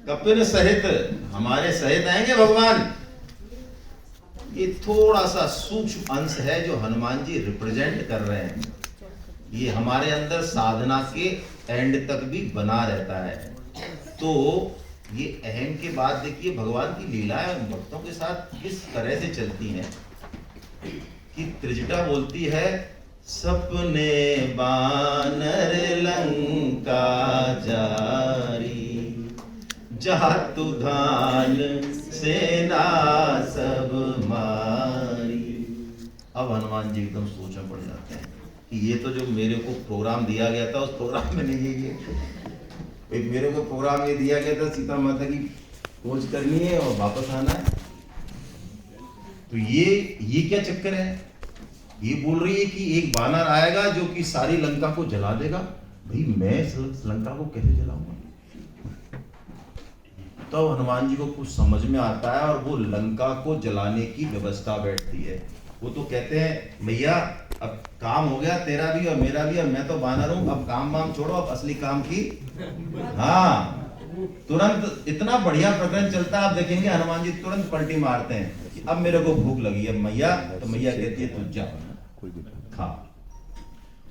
कपिन सहित हमारे सहित आएंगे भगवान। ये थोड़ा सा सूक्ष्म अंश है जो हनुमान जी रिप्रेजेंट कर रहे हैं। ये हमारे अंदर साधना के एंड तक भी बना रहता है। तो ये अहम के बाद देखिए भगवान की लीलाएं भक्तों के साथ किस तरह से चलती हैं कि त्रिजटा बोलती है, सपने बानर लंका जारी, जातु धान सेना सब मारी। अब हनुमान जी एकदम सोच में पड़ जाते हैं कि ये तो जो मेरे को प्रोग्राम दिया गया था उस प्रोग्राम में नहीं है। एक मेरे को प्रोग्राम ये दिया गया था सीता माता की खोज करनी है और वापस आना है। तो ये क्या चक्कर है? ये बोल रही है कि एक बानर आएगा जो कि सारी लंका को जला देगा। भाई मैं लंका को कैसे जलाऊंगा? तो हनुमान जी को कुछ समझ में आता है और वो लंका को जलाने की व्यवस्था बैठती है। वो तो कहते हैं भैया अब काम हो गया, तेरा भी और मेरा भी, और मैं तो बानर हूं, अब काम वाम छोड़ो, अब असली काम की। हाँ, तुरंत इतना बढ़िया प्रकरण चलता है। आप देखेंगे हनुमान जी तुरंत पलटी मारते हैं कि अब मेरे को भूख लगी है मैया। तो मैया कहती है तू जा खा,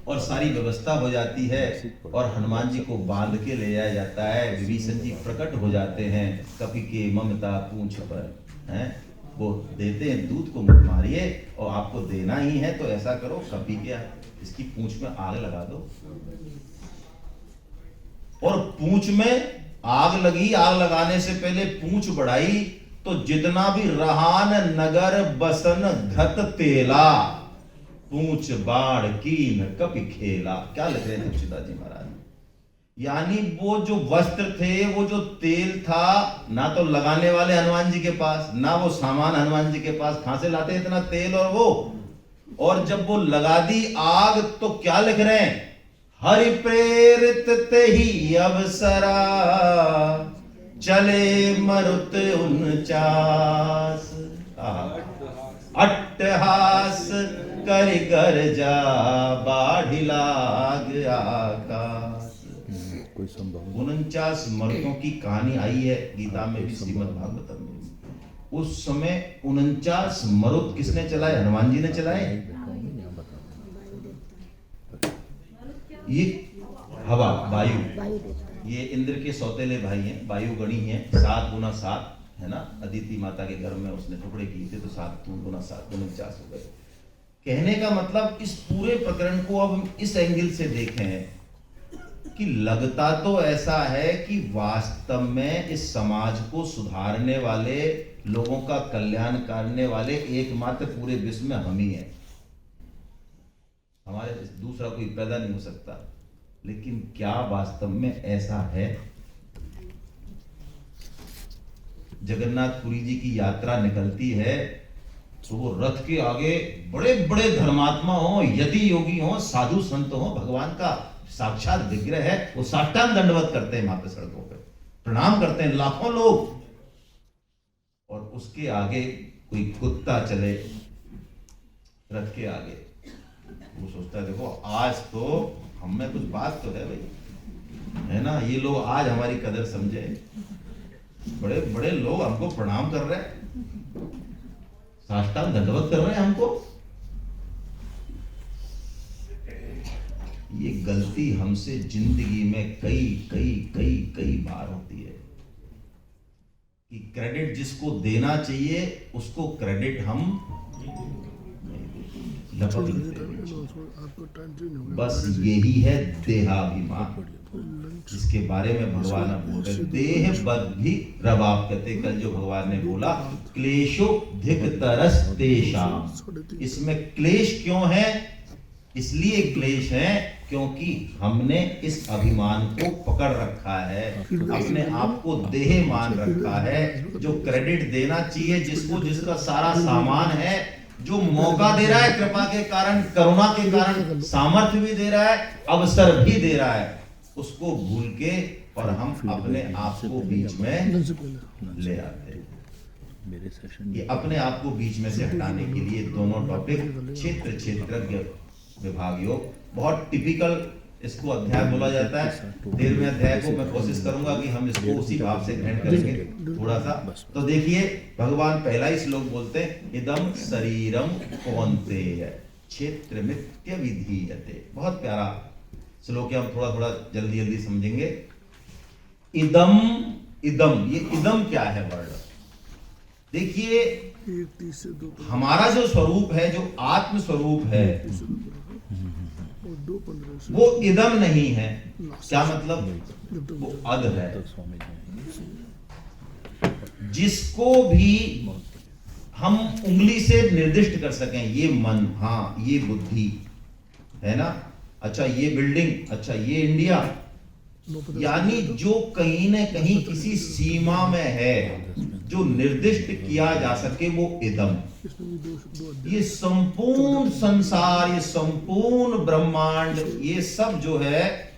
और सारी व्यवस्था हो जाती है और हनुमान जी को बांध के ले जाया जाता है। विभीषण जी प्रकट हो जाते हैं, कपि के ममता पूंछ पर हैं, वो देते हैं दूध को मत मारिए, और आपको देना ही है तो ऐसा करो, कपि के इसकी पूंछ में आग लगा दो। और पूंछ में आग लगी, आग लगाने से पहले पूंछ बढ़ाई तो जितना भी रहान नगर बसन घत तेला, पूंछ बाढ़ कीन कपि खेला। क्या लिख रहे हैं तुलसीदास जी महाराज? यानी वो जो वस्त्र थे, वो जो तेल था, ना तो लगाने वाले हनुमान जी के पास, ना वो सामान हनुमान जी के पास। कहां से लाते इतना तेल और वो? और जब वो लगा दी आग तो क्या लिख रहे हैं? हरि प्रेरित ते ही अवसरा, चले मरुत 49, अट्टहास कर गर्जा, बाढ़ लाग आकाश। 49 मरुतों की कहानी आई है गीता में भी, श्रीमद् भागवतम में। उस समय 49 मरुत किसने चलाए? हनुमान जी ने चलाए। ये हवा, वायु, ये इंद्र के सौतेले भाई हैं, वायु गणी हैं। 7 गुना 7 है ना, अदिति माता के घर में उसने टुकड़े किए थे तो 7 गुना 7 49 हो गए। कहने का मतलब इस पूरे प्रकरण को अब हम इस एंगल से देखें कि लगता तो ऐसा है कि वास्तव में इस समाज को सुधारने वाले, लोगों का कल्याण करने वाले एकमात्र पूरे विश्व में हम ही हैं। हमारे दूसरा कोई पैदा नहीं हो सकता। लेकिन क्या वास्तव में ऐसा है? जगन्नाथपुरी जी की यात्रा निकलती है तो वो रथ के आगे बड़े बड़े धर्मात्मा हो, यदि योगी हो, साधु संत हो, भगवान का साक्षात विग्रह है, वो साष्टांग दंडवत करते हैं, वहां पे सड़कों पे प्रणाम करते हैं लाखों लोग। और उसके आगे कोई कुत्ता चले रथ के आगे, वो सोचता है देखो आज तो हम में कुछ बात तो है भाई, है ना, ये लोग आज हमारी कदर समझे। बड़े बड़े लोग हमको प्रणाम कर रहे हैं, साष्टांग दंडवत कर रहे हैं हमको। ये गलती हमसे जिंदगी में कई कई कई कई बार होती है कि क्रेडिट जिसको देना चाहिए उसको क्रेडिट हम लपक लेते हैं। बस यही है देहाभिमान, जिसके बारे में भगवान बोल रहे, देह बद भी रबाब कहते। कल जो भगवान ने बोला क्लेशो धिक तरस तेषाम, इसमें क्लेश क्यों है? इसलिए क्लेश है क्योंकि हमने इस अभिमान को पकड़ रखा है, अपने आप को देह मान रखा है। जो क्रेडिट देना चाहिए जिसको, जिसका सारा सामान है, जो मौका दे रहा है कृपा के कारण, करुणा के कारण, सामर्थ्य भी दे रहा है, अवसर भी दे रहा है, उसको भूल के और हम अपने आप को बीच में ले आते हैं। ये अपने आप को बीच में से हटाने के लिए दोनों टॉपिक क्षेत्र क्षेत्रज्ञ विभाग योग बहुत टिपिकल इसको अध्याय बोला जाता है। 13वें अध्याय को मैं कोशिश करूंगा कि हम इसको उसी भाव से ग्रहण करेंगे थोड़ा सा। तो देखिए भगवान पहला ही श्लोक बोलते हैं, इदम शरीरम कौन्तेय क्षेत्र मित्य विधीयते। बहुत प्यारा श्लोक है, हम थोड़ा थोड़ा जल्दी जल्दी समझेंगे। इदम, इदम, ये इदम क्या है वर्ड? देखिए हमारा जो स्वरूप है, जो आत्म स्वरूप है, वो इदम नहीं है। क्या मतलब? वो अद है। जिसको भी हम उंगली से निर्दिष्ट कर सकें, ये मन, हाँ ये बुद्धि है ना, अच्छा ये बिल्डिंग, अच्छा ये इंडिया, यानी जो कहीं न कहीं किसी सीमा में है, जो निर्दिष्ट किया जा सके, वो इदम। ये संपूर्ण संसार, ये संपूर्ण ब्रह्मांड, ये सब जो है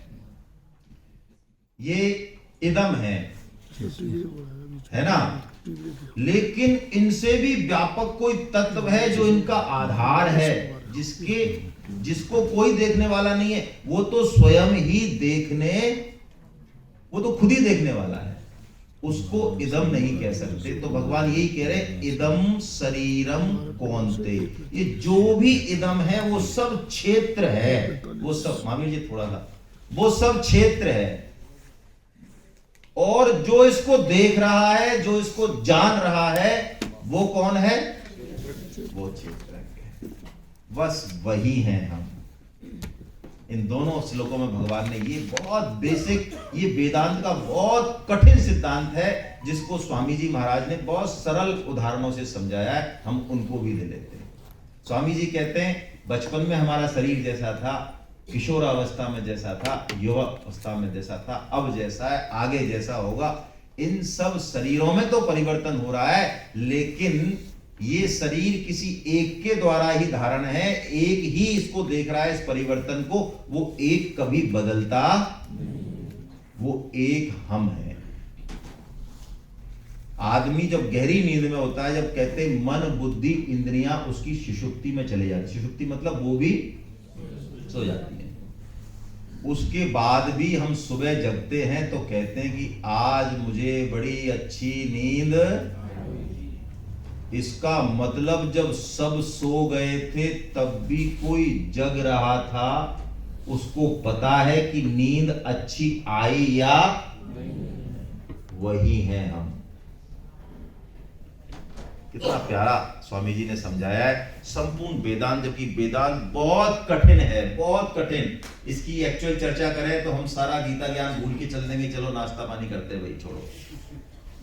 ये इदम है ना। लेकिन इनसे भी व्यापक कोई तत्व है जो इनका आधार है, जिसको कोई देखने वाला नहीं है, वो तो स्वयं ही वो तो खुद ही देखने वाला है, उसको इदम नहीं कह सकते। तो भगवान यही कह रहे, इदम शरीरम कौन्ते, ये जो भी इदम है वो सब क्षेत्र है, वो सब, महावीर जी थोड़ा सा, वो सब क्षेत्र है। और जो इसको देख रहा है, जो इसको जान रहा है, वो कौन है? वो क्षेत्र है, बस वही है हम। इन दोनों श्लोकों में भगवान ने ये बहुत बेसिक, ये वेदांत का बहुत कठिन सिद्धांत है, जिसको स्वामी जी महाराज ने बहुत सरल उदाहरणों से समझाया है, हम उनको भी ले लेते हैं। स्वामी जी कहते हैं, बचपन में हमारा शरीर जैसा था, किशोरावस्था में जैसा था, युवा अवस्था में जैसा था, अब जैसा है, आगे जैसा होगा। इन सब शरीरों में तो परिवर्तन हो रहा है, लेकिन ये शरीर किसी एक के द्वारा ही धारण है, एक ही इसको देख रहा है, इस परिवर्तन को। वो एक कभी बदलता, वो एक हम है। आदमी जब गहरी नींद में होता है, जब कहते हैं मन बुद्धि इंद्रियां उसकी सुषुप्ति में चले जाती, सुषुप्ति मतलब वो भी सो जाती है, उसके बाद भी हम सुबह जगते हैं तो कहते हैं कि आज मुझे बड़ी अच्छी नींद। इसका मतलब जब सब सो गए थे तब भी कोई जग रहा था, उसको पता है कि नींद अच्छी आई या वही है हम। कितना प्यारा स्वामी जी ने समझाया है संपूर्ण वेदांत, जबकि वेदांत बहुत कठिन है, बहुत कठिन। इसकी एक्चुअल चर्चा करें तो हम सारा गीता ज्ञान भूल के चल देंगे, चलो नाश्ता पानी करते भाई छोड़ो।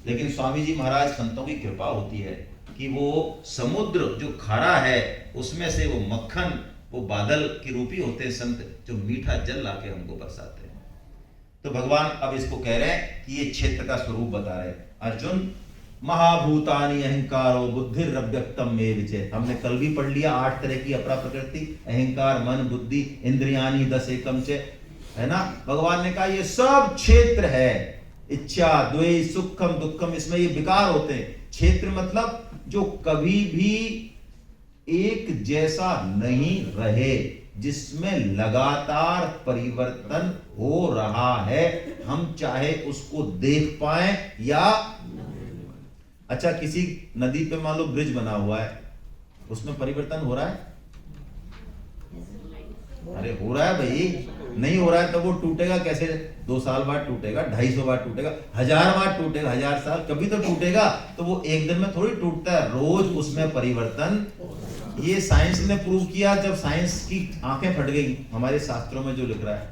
लेकिन स्वामी जी महाराज, संतों की कृपा होती है कि वो समुद्र जो खारा है, उसमें से वो मक्खन, वो बादल के रूपी होते हैं संत, जो मीठा जल लाके हमको बरसाते हैं। तो भगवान अब इसको कह रहे हैं कि ये क्षेत्र का स्वरूप बता रहे हैं। अर्जुन, महाभूतानि अहंकारो बुद्धिरव्यक्तम में विचय। हमने कल भी पढ़ लिया 8 तरह की अपरा प्रकृति, अहंकार, मन, बुद्धि, इंद्रियानि 10 एकम च, है ना। भगवान ने कहा ये सब क्षेत्र है, इच्छा, द्वेष, सुखम, दुखम, इसमें ये विकार होते हैं। क्षेत्र मतलब जो कभी भी एक जैसा नहीं रहे, जिसमें लगातार परिवर्तन हो रहा है, हम चाहे उसको देख पाए या। अच्छा, किसी नदी पे मान लो ब्रिज बना हुआ है, उसमें परिवर्तन हो रहा है? अरे हो रहा है भाई, नहीं हो रहा है तो वो टूटेगा कैसे? 2 साल बाद टूटेगा, 250 बार टूटेगा, 1000 बार टूटेगा, 1000 साल कभी तो टूटेगा। तो वो एक दिन में थोड़ी टूटता है, रोज उसमें परिवर्तन। ये साइंस ने प्रूव किया, जब साइंस की आंखें फट गई। हमारे शास्त्रों में जो लिख रहा है,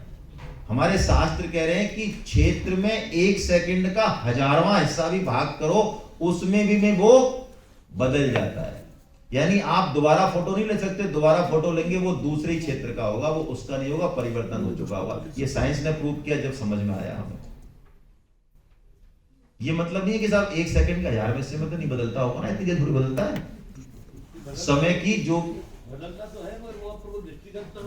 हमारे शास्त्र कह रहे हैं कि क्षेत्र में 1 सेकंड का 1000वां हिस्सा भी भाग करो, उसमें भी में वो बदल जाता है। यानी आप दोबारा फोटो नहीं ले सकते, दोबारा फोटो लेंगे वो दूसरे ही क्षेत्र का होगा, वो उसका नहीं होगा, परिवर्तन हो चुका होगा। ये साइंस ने प्रूव किया, जब समझ में आया हमें। ये मतलब नहीं है कि साहब 1 सेकंड का 1000वें हिस्से में तो नहीं बदलता होगा ना, इतनी जल्दी थोड़ी बदलता है। समय की जो बदलता तो है, पर वो आपको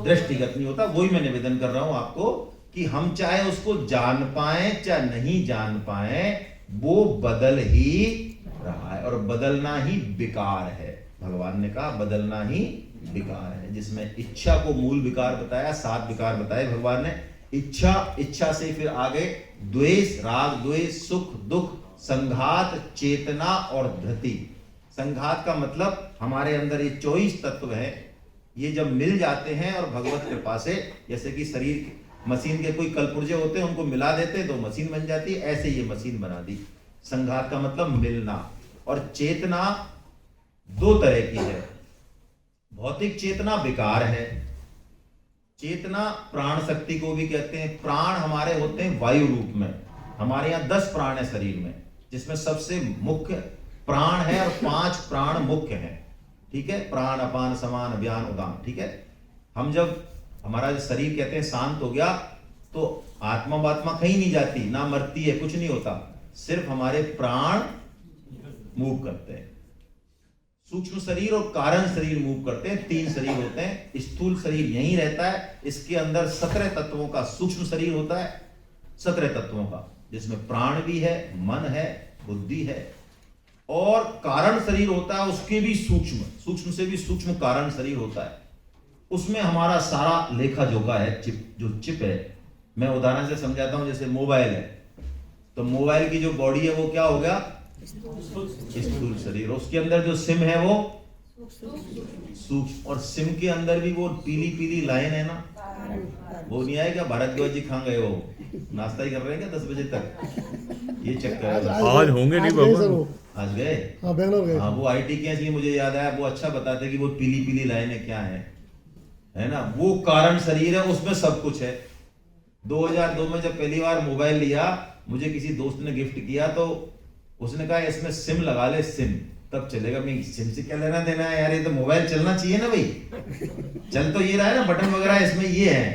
दृष्टिगत नहीं होता। वही मैं निवेदन कर रहा हूं आपको कि हम चाहे उसको जान पाए चाहे नहीं जान पाए, वो बदल ही रहा है, और बदलना ही विकार है। भगवान ने कहा बदलना ही विकार है, जिसमें इच्छा को मूल विकार बताया, 7 विकार बताए भगवान ने। इच्छा, इच्छा से फिर आगे द्वेष, राग द्वेष, सुख दुख, संघात, चेतना और धृति। संघात का मतलब हमारे अंदर ये 24 तत्व है, ये जब मिल जाते हैं और भगवत कृपा से, जैसे कि शरीर मशीन के कोई कलपुर्जे होते हैं, उनको मिला देते तो मशीन बन जाती है, ऐसे ये मशीन बना दी। संघात का मतलब मिलना। और चेतना दो तरह की है, भौतिक चेतना विकार है, चेतना प्राण शक्ति को भी कहते हैं। प्राण हमारे होते हैं वायु रूप में, हमारे यहाँ 10 प्राण है शरीर में, जिसमें सबसे मुख्य प्राण है और 5 प्राण मुख्य हैं, ठीक है, प्राण अपान समान व्यान उदान, ठीक है। हम जब हमारा शरीर कहते हैं शांत हो गया तो आत्मा वात्मा कहीं नहीं जाती, ना मरती है, कुछ नहीं होता, सिर्फ हमारे प्राण मूव करते हैं। सूक्ष्म शरीर और कारण शरीर मूव करते हैं, 3 शरीर होते हैं। स्थूल शरीर यहीं रहता है, इसके अंदर 17 तत्वों का सूक्ष्म शरीर होता है, 17 तत्वों का, जिसमें प्राण भी है, मन है, बुद्धि है, और कारण शरीर होता है, उसके भी सूक्ष्म, सूक्ष्म से भी सूक्ष्म कारण शरीर होता है। उसमें हमारा सारा लेखा जोखा है, चिप है। मैं उदाहरण से समझाता हूं, जैसे मोबाइल है, तो मोबाइल की जो बॉडी है वो क्या हो गया, स्थूल शरीर। उसके अंदर जो सिम है वो सूक्ष्म, और सिम के अंदर भी वो पीली पीली लाइन है ना, वो नहीं आएगा। भारद्वाज जी कहाँ गए, वो नाश्ता ही कर रहे हैं क्या 10 बजे तक? ये चक्कर है। आज होंगे नहीं बाबा, आज गए, हाँ बेंगलोर गए। हाँ, वो IT के, इसलिए मुझे याद आया, वो अच्छा बताते कि वो पीली पीली लाइनें क्या है ना, वो कारण शरीर है, उसमें सब कुछ है। 2002 में जब पहली बार मोबाइल लिया, मुझे किसी दोस्त ने गिफ्ट किया, तो उसने कहा इसमें सिम लगा ले, सिम तब चलेगा। मैं सिम से क्या लेना देना है यार, ये तो मोबाइल चलना चाहिए ना भाई, चल तो ये रहा है ना, बटन वगैरह इसमें ये है।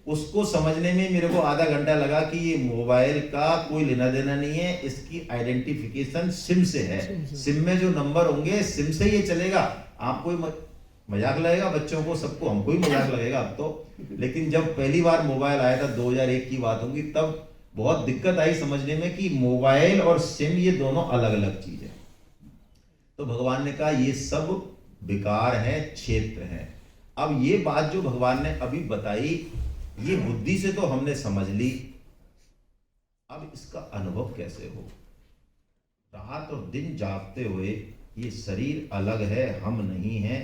उसको समझने में मेरे को आधा घंटा लगा कि ये मोबाइल का कोई लेना देना नहीं है, इसकी आइडेंटिफिकेशन सिम से है, सिम में जो नंबर होंगे सिम से ये चलेगा। आपको मजाक लगेगा, बच्चों को, सबको, हमको ही मजाक लगेगा अब तो, लेकिन जब पहली बार मोबाइल आया था, 2001 की बात होगी, तब बहुत दिक्कत आई समझने में कि मोबाइल और सिम ये दोनों अलग अलग चीज है। तो भगवान ने कहा ये सब विकार है, क्षेत्र है। अब ये बात जो भगवान ने अभी बताई, ये बुद्धि से तो हमने समझ ली, अब इसका अनुभव कैसे हो? रात और दिन जागते हुए ये शरीर अलग है, हम नहीं हैं,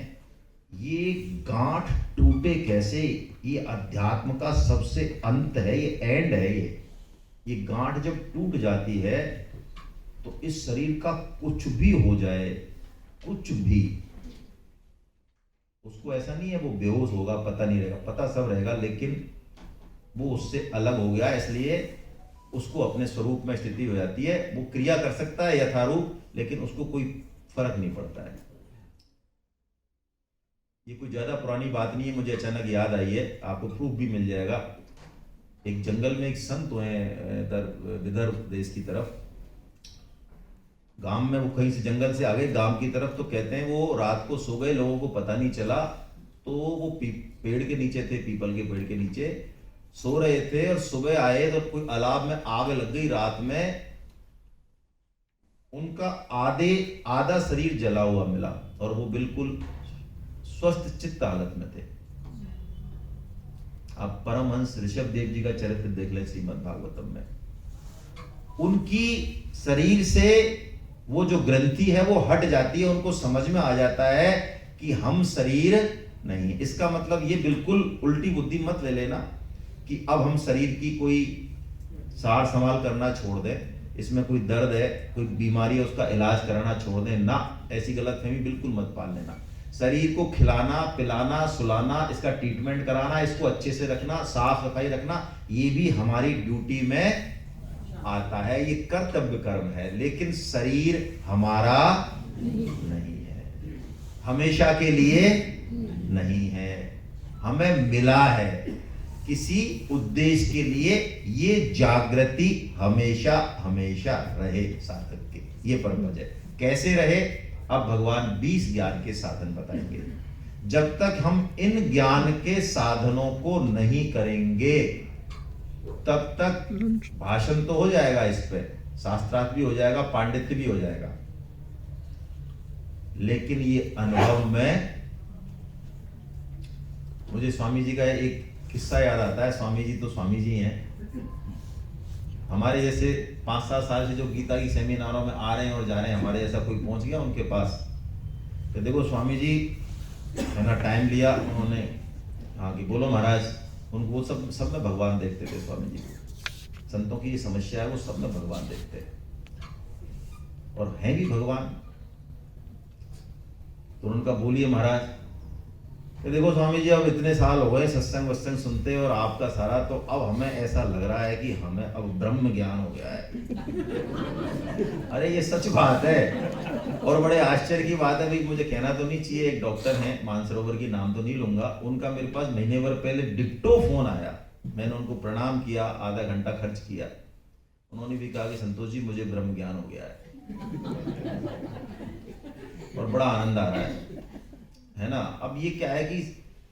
ये गांठ टूटे कैसे? ये अध्यात्म का सबसे अंत है, ये एंड है। ये गांठ जब टूट जाती है तो इस शरीर का कुछ भी हो जाए, कुछ भी, उसको ऐसा नहीं है वो बेहोश होगा, पता नहीं रहेगा, पता सब रहेगा, लेकिन वो उससे अलग हो गया, इसलिए उसको अपने स्वरूप में स्थिति हो जाती है। वो क्रिया कर सकता है यथारूप, लेकिन उसको कोई फर्क नहीं पड़ता है। ये कोई ज्यादा पुरानी बात नहीं है, मुझे अचानक याद आई है, आपको प्रूफ भी मिल जाएगा। एक जंगल में एक संत हुए इधर विदर्भ देश की तरफ, गांव में, वो कहीं से जंगल से आ गए गांव की तरफ, तो कहते हैं वो रात को सो गए, लोगों को पता नहीं चला, तो वो पेड़ के नीचे थे, पीपल के पेड़ के नीचे सो रहे थे, और सुबह आए तो कोई अलाव में आग लग गई रात में, उनका आधा शरीर जला हुआ मिला, और वो बिल्कुल स्वस्थ चित्त हालत में थे। आप परमहंस ऋषभ देव जी का चरित्र देख लें श्रीमद् भागवतम में, उनकी शरीर से वो जो ग्रंथि है वो हट जाती है, उनको समझ में आ जाता है कि हम शरीर नहीं। इसका मतलब ये बिल्कुल उल्टी बुद्धि मत ले लेना कि अब हम शरीर की कोई सार संभाल करना छोड़ दें, इसमें कोई दर्द है, कोई बीमारी है, उसका इलाज कराना छोड़ दें, ना, ऐसी गलतफहमी बिल्कुल मत पाल लेना। शरीर को खिलाना, पिलाना, सुलाना, इसका ट्रीटमेंट कराना, इसको अच्छे से रखना, साफ सफाई रखना, ये भी हमारी ड्यूटी में आता है, ये कर्तव्य कर्म है। लेकिन शरीर हमारा नहीं है, हमेशा के लिए नहीं है, हमें मिला है किसी उद्देश्य के लिए। ये जागृति हमेशा हमेशा रहे साधक के, ये पर्पज है। कैसे रहे? अब भगवान 20 ज्ञान के साधन बताएंगे। जब तक हम इन ज्ञान के साधनों को नहीं करेंगे, तब तक भाषण तो हो जाएगा, इस पे शास्त्रार्थ भी हो जाएगा, पांडित्य भी हो जाएगा, लेकिन ये अनुभव में, मुझे स्वामी जी का एक किस्सा याद आता है। स्वामी जी तो स्वामी जी हैं, हमारे जैसे 5-7 साल से जो गीता की सेमिनारों में आ रहे हैं और जा रहे हैं, हमारे जैसा कोई पहुंच गया उनके पास तो देखो स्वामी जी है ना, टाइम लिया उन्होंने, हाँ कि बोलो महाराज। उनको वो सब में भगवान देखते थे स्वामी जी। संतों की ये समस्या है, वो सब में भगवान देखते हैं और हैं भी भगवान। तो उनका बोलिए महाराज कि देखो स्वामी जी, अब इतने साल हो गए सत्संग वत्संग सुनते और आपका सारा, तो अब हमें ऐसा लग रहा है कि हमें अब ब्रह्म ज्ञान हो गया है। अरे ये सच बात है और बड़े आश्चर्य की बात है भाई, मुझे कहना तो नहीं चाहिए। एक डॉक्टर हैं मानसरोवर की, नाम तो नहीं लूंगा, उनका मेरे पास महीने भर पहले डिप्टो फोन आया। मैंने उनको प्रणाम किया, आधा घंटा खर्च किया। उन्होंने भी कहा कि संतोष जी मुझे ब्रह्म ज्ञान हो गया है और बड़ा आनंद आ रहा है ना। अब ये क्या है कि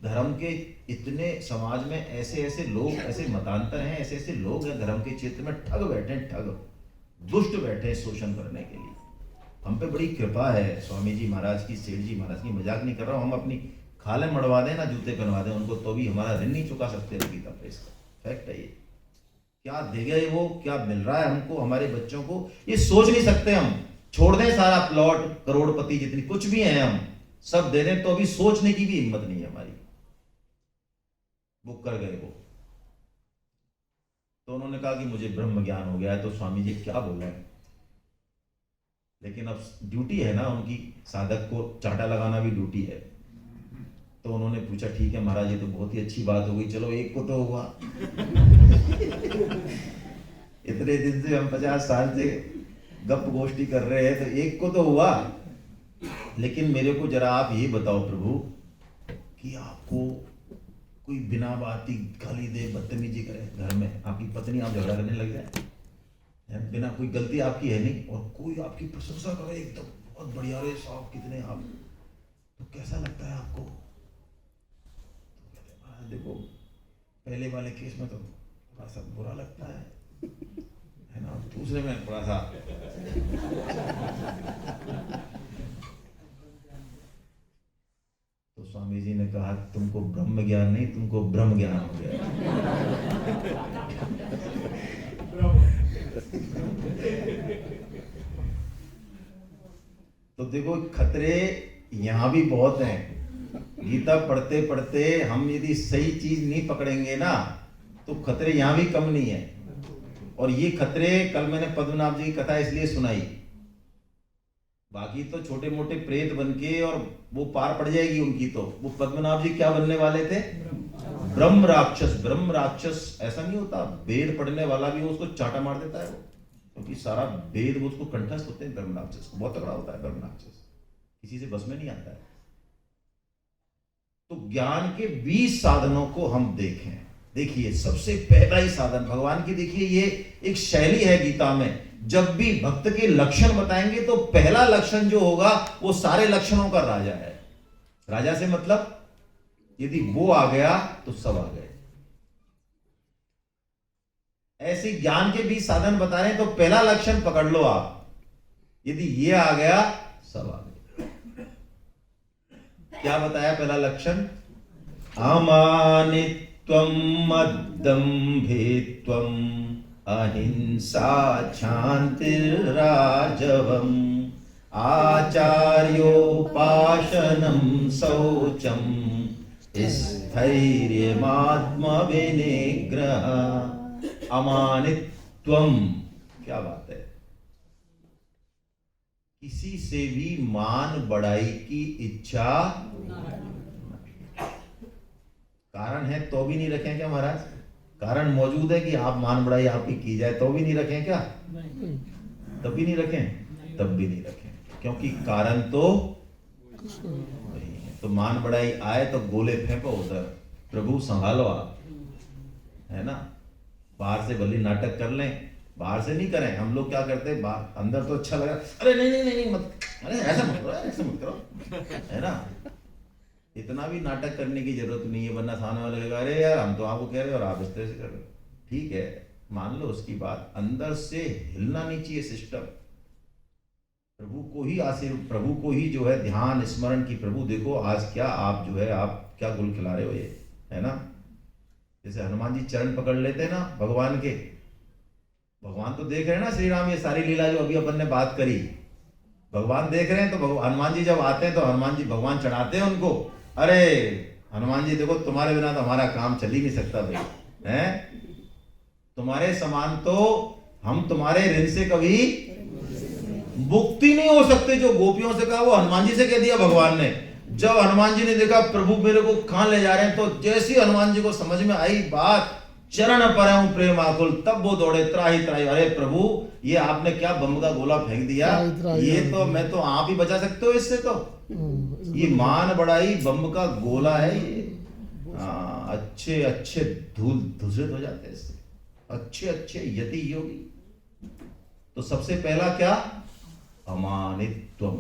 धर्म के इतने समाज में ऐसे ऐसे लोग, ऐसे मतांतर हैं, ऐसे ऐसे लोग हैं धर्म के क्षेत्र में, ठग बैठे हैं, ठग दुष्ट बैठे हैं शोषण करने के लिए। हम पे बड़ी कृपा है स्वामी जी महाराज की, सेठ जी महाराज की, मजाक नहीं कर रहा हूँ। हम अपनी खाले मड़वा दें ना, जूते पहनवा दें उनको, तो भी हमारा ऋण नहीं चुका सकते गीता प्रेस का। फैक्ट है ये। क्या दे गए वो, क्या मिल रहा है हमको, हमारे बच्चों को, ये सोच नहीं सकते हम। छोड़ दें सारा प्लॉट, करोड़पति जितनी कुछ भी हैं हम सब दे दें, तो अभी सोचने की भी हिम्मत नहीं है हमारी। वो कर गए वो। तो उन्होंने कहा कि मुझे ब्रह्म ज्ञान हो गया है। तो स्वामी जी क्या बोल रहे हैं, लेकिन अब ड्यूटी है ना उनकी, साधक को चाटा लगाना भी ड्यूटी है। तो उन्होंने पूछा ठीक है महाराज, ये तो बहुत ही अच्छी बात हो गई, चलो एक को तो हुआ। इतने दिन से हम 50 साल से गप गोष्ठी कर रहे हैं, तो एक को तो हुआ। लेकिन मेरे को जरा आप ये बताओ प्रभु कि आपको कोई बिना बात ही गाली दे, बदतमीजी करे घर में, आपकी पत्नी, आप झगड़ा करने लग जाए, बिना कोई गलती आपकी है नहीं, और कोई आपकी प्रशंसा करे एकदम बहुत बढ़िया, रे साहब कितने आप, तो कैसा लगता है आपको? तो कहते महाराज देखो, पहले वाले केस में तो थोड़ा सा बुरा लगता है ना, दूसरे में थोड़ा सा तो स्वामी जी ने कहा तुमको ब्रह्म ज्ञान नहीं, तुमको ब्रह्म ज्ञान हो गया। तो देखो खतरे यहां भी बहुत हैं। गीता पढ़ते पढ़ते हम यदि सही चीज नहीं पकड़ेंगे ना, तो खतरे यहां भी कम नहीं है। और ये खतरे कल मैंने पद्मनाभ जी की कथा इसलिए सुनाई, बाकी तो छोटे मोटे प्रेत बनके और वो पार पड़ जाएगी उनकी। तो वो पद्मनाभ जी क्या बनने वाले थे? ब्रह्म राक्षस। ब्रह्म राक्षस ऐसा नहीं होता, वेद पढ़ने वाला भी उसको चाटा मार देता है वो, क्योंकि सारा वेद वो उसको कंठस्थ होते हैं। ब्रह्म राक्षस को बहुत तगड़ा होता है, ब्रह्म राक्षस किसी से बस में नहीं आता है। तो ज्ञान के 20 साधनों को हम देखें। देखिए सबसे पहला ही साधन भगवान की, देखिए ये एक शैली है गीता में, जब भी भक्त के लक्षण बताएंगे तो पहला लक्षण जो होगा वो सारे लक्षणों का राजा है। राजा से मतलब यदि वो आ गया तो सब आ गए। ऐसे ज्ञान के 20 साधन बता रहे हैं, तो पहला लक्षण पकड़ लो आप, यदि ये आ गया सब आ गए। क्या बताया पहला लक्षण? अमानित्वम मद्दम्भित्वम अहिंसा क्षान्तिर्राजवम् आचार्योपासनं शौचं स्थैर्यमात्मविनिग्रह। अमानित्वम, क्या बात है, किसी से भी मान बढ़ाई की इच्छा, कारण है तो भी नहीं रखें क्या महाराज? कारण मौजूद है कि आप मान बढ़ाई आपकी की जाए तो भी नहीं रखें क्या? तब भी नहीं रखें, तब भी नहीं रखें, क्योंकि कारण तो नहीं है। तो मान बढ़ाई आए तो गोले फेंको उधर, प्रभु संभालो आप, है ना। बाहर से भले नाटक कर लें, बाहर से नहीं करें। हम लोग क्या करते हैं, बाहर अंदर तो अच्छा लगा, अरे नहीं नहीं नहीं मत, अरे ऐसा मत करो, ऐसा मत करो, है ना। इतना भी नाटक करने की जरूरत नहीं है, वरना सामने वाले कहेगा अरे यार हम तो आपको कह रहे हो और आप इस तरह से कर रहे हो। ठीक है, मान लो उसकी बात, अंदर से हिलना नहीं चाहिए सिस्टम। प्रभु को ही आशीर्वाद, प्रभु को ही जो है ध्यान स्मरण की, प्रभु देखो आज क्या आप जो है आप क्या गुल खिला रहे हो, ये है ना। जैसे हनुमान जी चरण पकड़ लेते हैं ना भगवान के, भगवान तो देख रहे हैं ना श्री राम, ये सारी लीला जो अभी अपन ने बात करी, भगवान देख रहे हैं। तो हनुमान जी जब आते हैं तो हनुमान जी, भगवान चढ़ाते हैं उनको, अरे हनुमान जी देखो तुम्हारे बिना तो हमारा काम चल ही नहीं सकता भाई, हैं तुम्हारे समान तो हम तुम्हारे ऋण से कभी मुक्ति नहीं हो सकते। जो गोपियों से कहा वो हनुमान जी से कह दिया भगवान ने। जब हनुमान जी ने देखा प्रभु मेरे को कहां ले जा रहे हैं, तो जैसी हनुमान जी को समझ में आई बात, चरण पर हूं प्रेम आकुल, तब वो दौड़े त्राही त्राही, अरे प्रभु ये आपने क्या बम का गोला फेंक दिया, ये तो मैं तो आप ही बचा सकते हो इससे, तो ये मान बड़ाई बम का गोला है ये। अच्छे अच्छे धूल धूसित हो जाते हैं इससे, अच्छे अच्छे यति योगी। तो सबसे पहला क्या, अमानित्वम।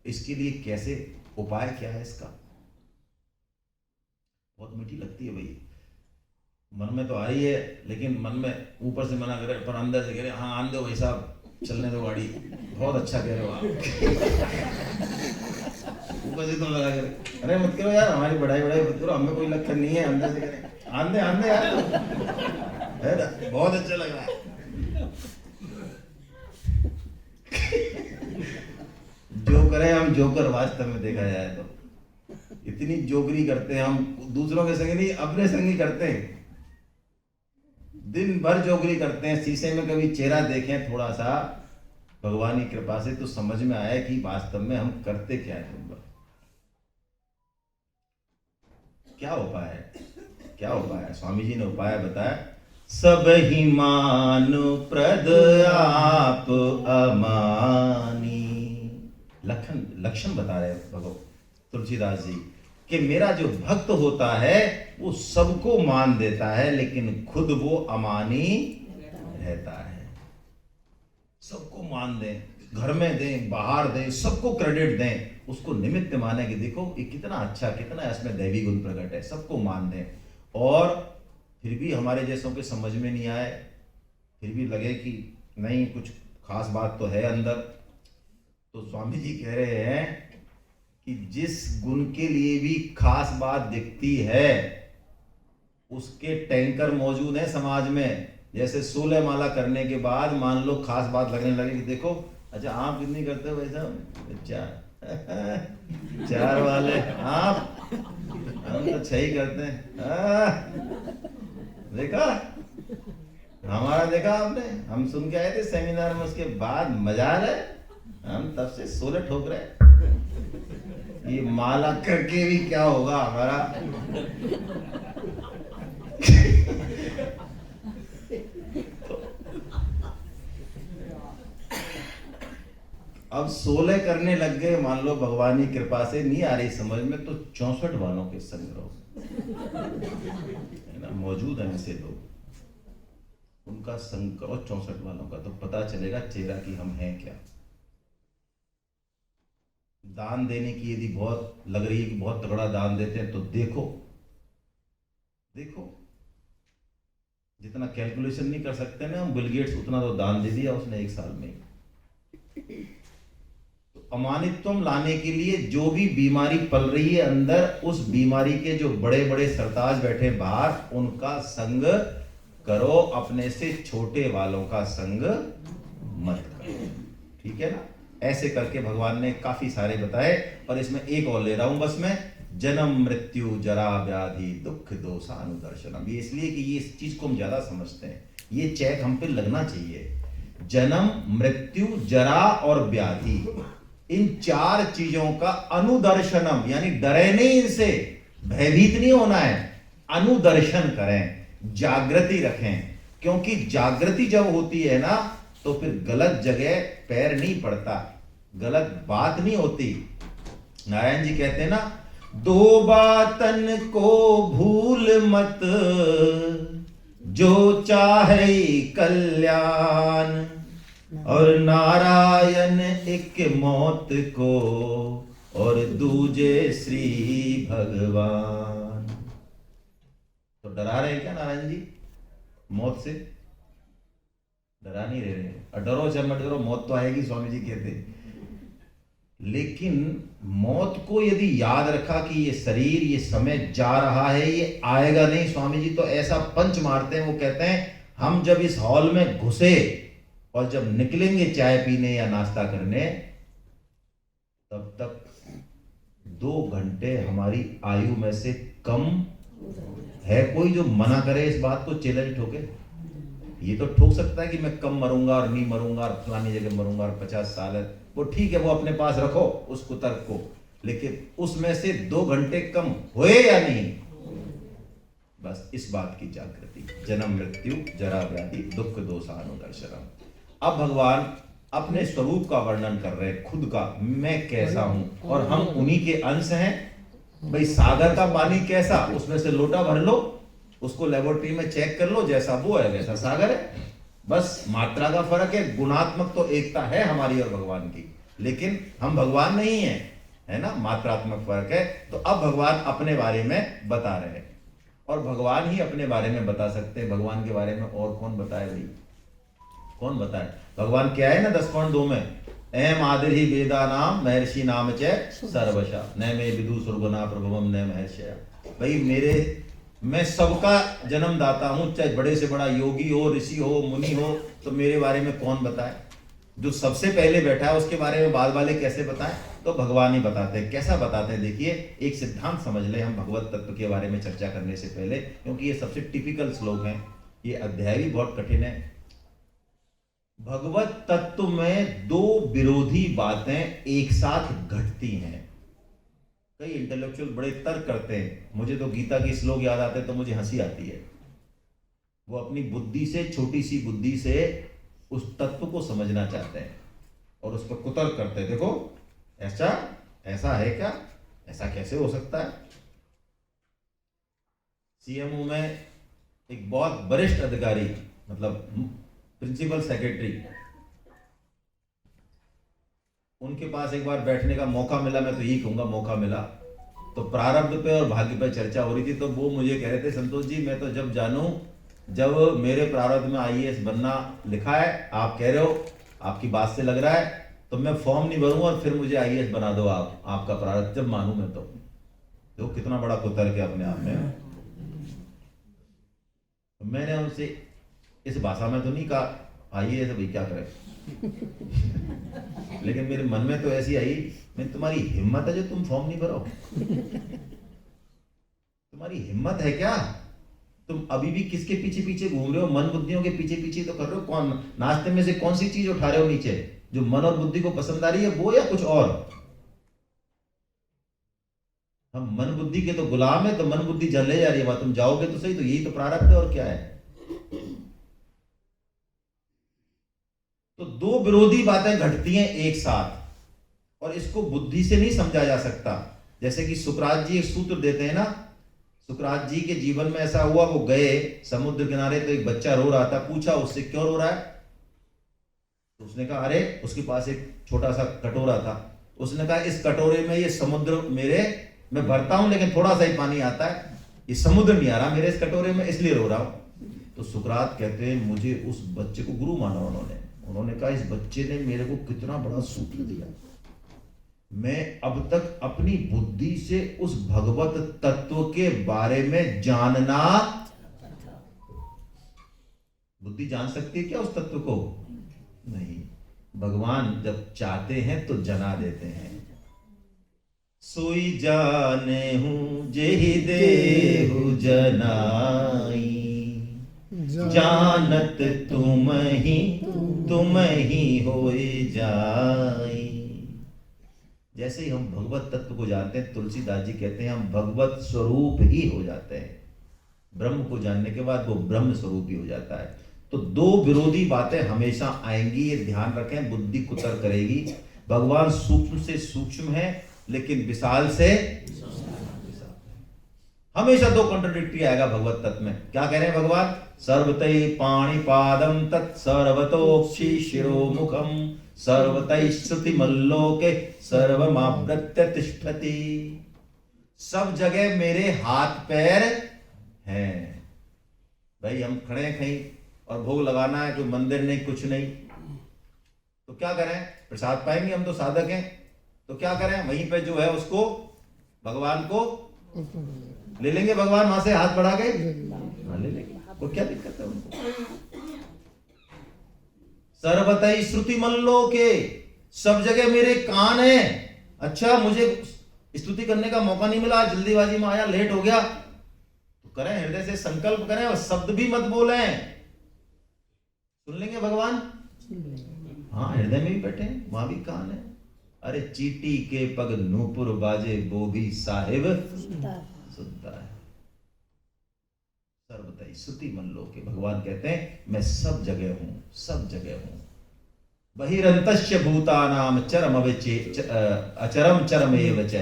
इसके लिए कैसे उपाय क्या है इसका, बहुत मीठी लगती है भाई, मन में तो आ रही है, लेकिन मन में ऊपर से मना करे पर अंदर से कह रहे हाँ आन दो भाई साहब, चलने दो गाड़ी, बहुत अच्छा कह रहे हो आप। ऊपर से तो लगा करे अरे मत करो यार, हमारी बढ़ाई मत करो, हमें कोई लक्षण नहीं है। अंदर से कह आन दे यार, बहुत अच्छा लग रहा है। जो करे हम जोकर, वास्तव में देखा जाए तो इतनी जोकरी करते हैं हम, दूसरों के संग नहीं अपने संग ही करते हैं, दिन भर जोकरी करते हैं। शीशे में कभी चेहरा देखें थोड़ा सा भगवान की कृपा से तो समझ में आया कि वास्तव में हम करते क्या है। क्या उपाय है, क्या उपाय है? स्वामी जी ने उपाय बताया, सब ही मानु प्रद आप अमानी। लक्षण बता रहे भगवान तुलसीदास जी कि मेरा जो भक्त होता है वो सबको मान देता है, लेकिन खुद वो अमानी रहता है। सबको मान दें, घर में दें, बाहर दें, सबको क्रेडिट दें, उसको निमित्त माने कि देखो ये कितना अच्छा, कितना इसमें दैवी गुण प्रकट है, सबको मान दें। और फिर भी हमारे जैसों के समझ में नहीं आए, फिर भी लगे कि नहीं कुछ खास बात तो है अंदर, तो स्वामी जी कह रहे हैं कि जिस गुण के लिए भी खास बात दिखती है उसके टैंकर मौजूद हैं समाज में। जैसे 16 माला करने के बाद मान लो खास बात लगने लगे कि देखो अच्छा आप कितनी करते हो वैसा, चार वाले आप, हम तो 6 ही करते हैं। देखा हमारा, देखा आपने, हम सुन के आए थे सेमिनार में, उसके बाद मजा आ रहा है, हम तब से 16 ठोक रहे। ये माला करके भी क्या होगा हमारा। अब 16 करने लग गए, मान लो भगवान की कृपा से नहीं आ रही समझ में, तो 64 वालों के संग रहो, है ना, मौजूद है ऐसे लोग, उनका संग करो 64 वालों का, तो पता चलेगा चेहरा कि हम हैं क्या। दान देने की यदि बहुत लग रही है कि बहुत तगड़ा दान देते हैं, तो देखो जितना कैलकुलेशन नहीं कर सकते ना हम, बिल गेट्स उतना तो दान दे दिया उसने 1 साल में। तो अमानित्वम लाने के लिए जो भी बीमारी पल रही है अंदर, उस बीमारी के जो बड़े बड़े सरताज बैठे बाहर, उनका संग करो, अपने से छोटे वालों का संग मत करो, ठीक है ना। ऐसे करके भगवान ने काफी सारे बताए, और इसमें एक और ले रहा हूं बस मैं, जन्म मृत्यु जरा व्याधि दुख दोषानुदर्शनम। ये इसलिए कि ये इस चीज को हम ज्यादा समझते हैं, ये चेक हम पे लगना चाहिए। जन्म मृत्यु जरा और व्याधि, इन 4 चीजों का अनुदर्शनम, यानी डरे नहीं इनसे, भयभीत नहीं होना है, अनुदर्शन करें, जागृति रखें। क्योंकि जागृति जब होती है ना, तो फिर गलत जगह पैर नहीं पड़ता, गलत बात नहीं होती। नारायण जी कहते हैं ना, 2 बातन को भूल मत, जो चाहे कल्याण, और नारायण एक मौत को, और दूजे श्री भगवान। तो डरा रहे क्या नारायण जी मौत से? डरा नहीं रहे, और डरो जब मत करो, मौत तो आएगी, स्वामी जी कहते। लेकिन मौत को यदि याद रखा कि ये शरीर, ये समय जा रहा है, ये आएगा नहीं, स्वामी जी तो ऐसा पंच मारते हैं, वो कहते हैं हम जब इस हॉल में घुसे और जब निकलेंगे चाय पीने या नाश्ता करने, तब तक 2 घंटे हमारी आयु में से कम है। कोई जो मना करे इस बात को, चैलेंज ठोके? ये तो ठोक सकता है कि मैं कम मरूंगा और नहीं मरूंगा और फलानी जगह मरूंगा और 50 साल है, वो ठीक है, वो अपने पास रखो उस कुतर्क को, लेकिन उसमें से 2 घंटे कम हुए या नहीं, बस इस बात की जागृति। जन्म मृत्यु जरा व्याधि दुख दोषानुदर्शनम। अब भगवान अपने स्वरूप का वर्णन कर रहे हैं, खुद का, मैं कैसा हूं, और हम उन्हीं के अंश हैं। भाई सागर का पानी कैसा, उसमें से लोटा भर लो, उसको लेबोरेटरी में चेक कर लो, जैसा वो है वैसा सागर है। बस मात्रा का फर्क है, गुणात्मक तो एकता है हमारी और भगवान की, लेकिन हम भगवान नहीं है, है ना, मात्रात्मक फर्क है। तो अब भगवान अपने बारे में बता रहे हैं, और भगवान ही अपने बारे में बता सकते हैं। भगवान के बारे में और कौन बताए भाई, कौन बताए? भगवान क्या है ना 10.2 में, एम आदिर ही वेदा नाम महर्षि नाम च सर्वशा न में विदु सुरगुना प्रभवम न महर्षया। भाई मैं सबका जन्मदाता हूं, चाहे बड़े से बड़ा योगी हो, ऋषि हो, मुनि हो, तो मेरे बारे में कौन बताए? जो सबसे पहले बैठा है उसके बारे में बाद वाले कैसे बताएं? तो भगवान ही बताते हैं। कैसा बताते हैं देखिए, एक सिद्धांत समझ ले हम भगवत तत्व के बारे में चर्चा करने से पहले, क्योंकि ये सबसे टिपिकल श्लोक हैं, ये अध्याय भी बहुत कठिन है। भगवत तत्व में 2 विरोधी बातें एक साथ घटती हैं। कई इंटेलेक्चुअल बड़े तर्क करते हैं, मुझे तो गीता के श्लोक याद आते हैं तो मुझे हंसी आती है। वो अपनी बुद्धि से, छोटी सी बुद्धि से उस तत्व को समझना चाहते हैं और उस पर कुतर्क करते हैं। देखो ऐसा है क्या, ऐसा कैसे हो सकता है? सीएमओ में एक बहुत वरिष्ठ अधिकारी, मतलब प्रिंसिपल सेक्रेटरी, उनके पास एक बार बैठने का मौका मिला, मैं तो यही कहूंगा मौका मिला, तो प्रारब्ध पे और भाग्य पे चर्चा हो रही थी। तो वो मुझे कह रहे थे, संतोष जी मैं तो जब जानूं, जब मेरे प्रारब्ध में आईएएस बनना लिखा है, आप कह रहे हो, आपकी बात से लग रहा है, तो मैं फॉर्म नहीं भरूंगा और फिर मुझे आईएएस बना दो आप, आपका प्रारब्ध जब मानूं मैं तो। देखो कितना बड़ा कुतर्क है अपने आप में। तो मैंने उनसे इस भाषा में तो नहीं कहा आईएएस भाई क्या करें लेकिन मेरे मन में तो ऐसी आई, मैं तुम्हारी हिम्मत है जो तुम फॉर्म नहीं भरो? तुम्हारी हिम्मत है क्या? तुम अभी भी किसके पीछे पीछे घूम रहे हो? मन बुद्धियों के पीछे पीछे तो कर रहे हो। कौन नाश्ते में से कौन सी चीज उठा रहे हो नीचे, जो मन और बुद्धि को पसंद आ रही है, वो या कुछ और? हम मन बुद्धि के तो गुलाम है, तो मन बुद्धि जल जा रही है, तुम जाओगे तो सही, तो यही तो प्रारब्ध है और क्या है। तो 2 विरोधी बातें घटती हैं एक साथ, और इसको बुद्धि से नहीं समझा जा सकता। जैसे कि सुकरात जी एक सूत्र देते हैं ना, सुकरात जी के जीवन में ऐसा हुआ, वो गए समुद्र किनारे, तो एक बच्चा रो रहा था, पूछा उससे क्यों रो रहा है? तो उसने कहा अरे, उसके पास एक छोटा सा कटोरा था, उसने कहा इस कटोरे में ये समुद्र मैं भरता हूं लेकिन थोड़ा सा ही पानी आता है, ये समुद्र नहीं आ रहा मेरे इस कटोरे में, इसलिए रो रहा हूं। तो सुकरात कहते हैं मुझे उस बच्चे को गुरु माना उन्होंने कहा इस बच्चे ने मेरे को कितना बड़ा सूत्र दिया, मैं अब तक अपनी बुद्धि से उस भगवत तत्व के बारे में जानना, बुद्धि जान सकती है क्या उस तत्व को? नहीं। भगवान जब चाहते हैं तो जना देते हैं। सोई जाने हूं जेहि देहु जनाई, जानत तुम ही होए जाई। जैसे ही हम भगवत तत्व को जानते हैं, तुलसीदास जी कहते हैं हम भगवत स्वरूप ही हो जाते हैं। ब्रह्म को जानने के बाद वो ब्रह्म स्वरूप ही हो जाता है। तो 2 विरोधी बातें हमेशा आएंगी, ये ध्यान रखें, बुद्धि कुतर करेगी। भगवान सूक्ष्म से सूक्ष्म है, लेकिन विशाल से हमेशा 2 कॉन्ट्रडिक्टरी आएगा भगवत तत्व में। क्या कह रहे हैं भगवान? सर्वतै पाणिपादम तत् सर्वतोक्षि शिरोमुखम सर्वतै श्रुतिमल्लोके सर्वमावृत्य तिष्ठति। सब जगह मेरे हाथ पैर हैं। भाई हम खड़े हैं कहीं और भोग लगाना है, कोई मंदिर नहीं, कुछ नहीं, तो क्या करें? प्रसाद पाएंगे? हम तो साधक हैं, तो क्या करें, वहीं पे जो है उसको भगवान को ले लेंगे, भगवान वहां से हाथ बढ़ा के ले लेंगे, वो क्या दिक्कत है उनको। सर्वतई श्रुति मल्लो के, सब जगह मेरे कान है। अच्छा, मुझे स्तुति करने का मौका नहीं मिला, जल्दीबाजी में आया, लेट हो गया, तो करें, हृदय से संकल्प करें और शब्द भी मत बोलें, सुन लेंगे भगवान। हाँ, हृदय में भी बैठे हैं, वहां भी कान है। अरे चीटी के पग नूपुर बाजे, वो भी साहिब सुनता है। सर्वतई श्रुति मल्लो के, भगवान कहते हैं मैं सब जगह हूं, सब जगह हूं। बहिरंतश्च भूतानाम चरम अचरम चरम एव च,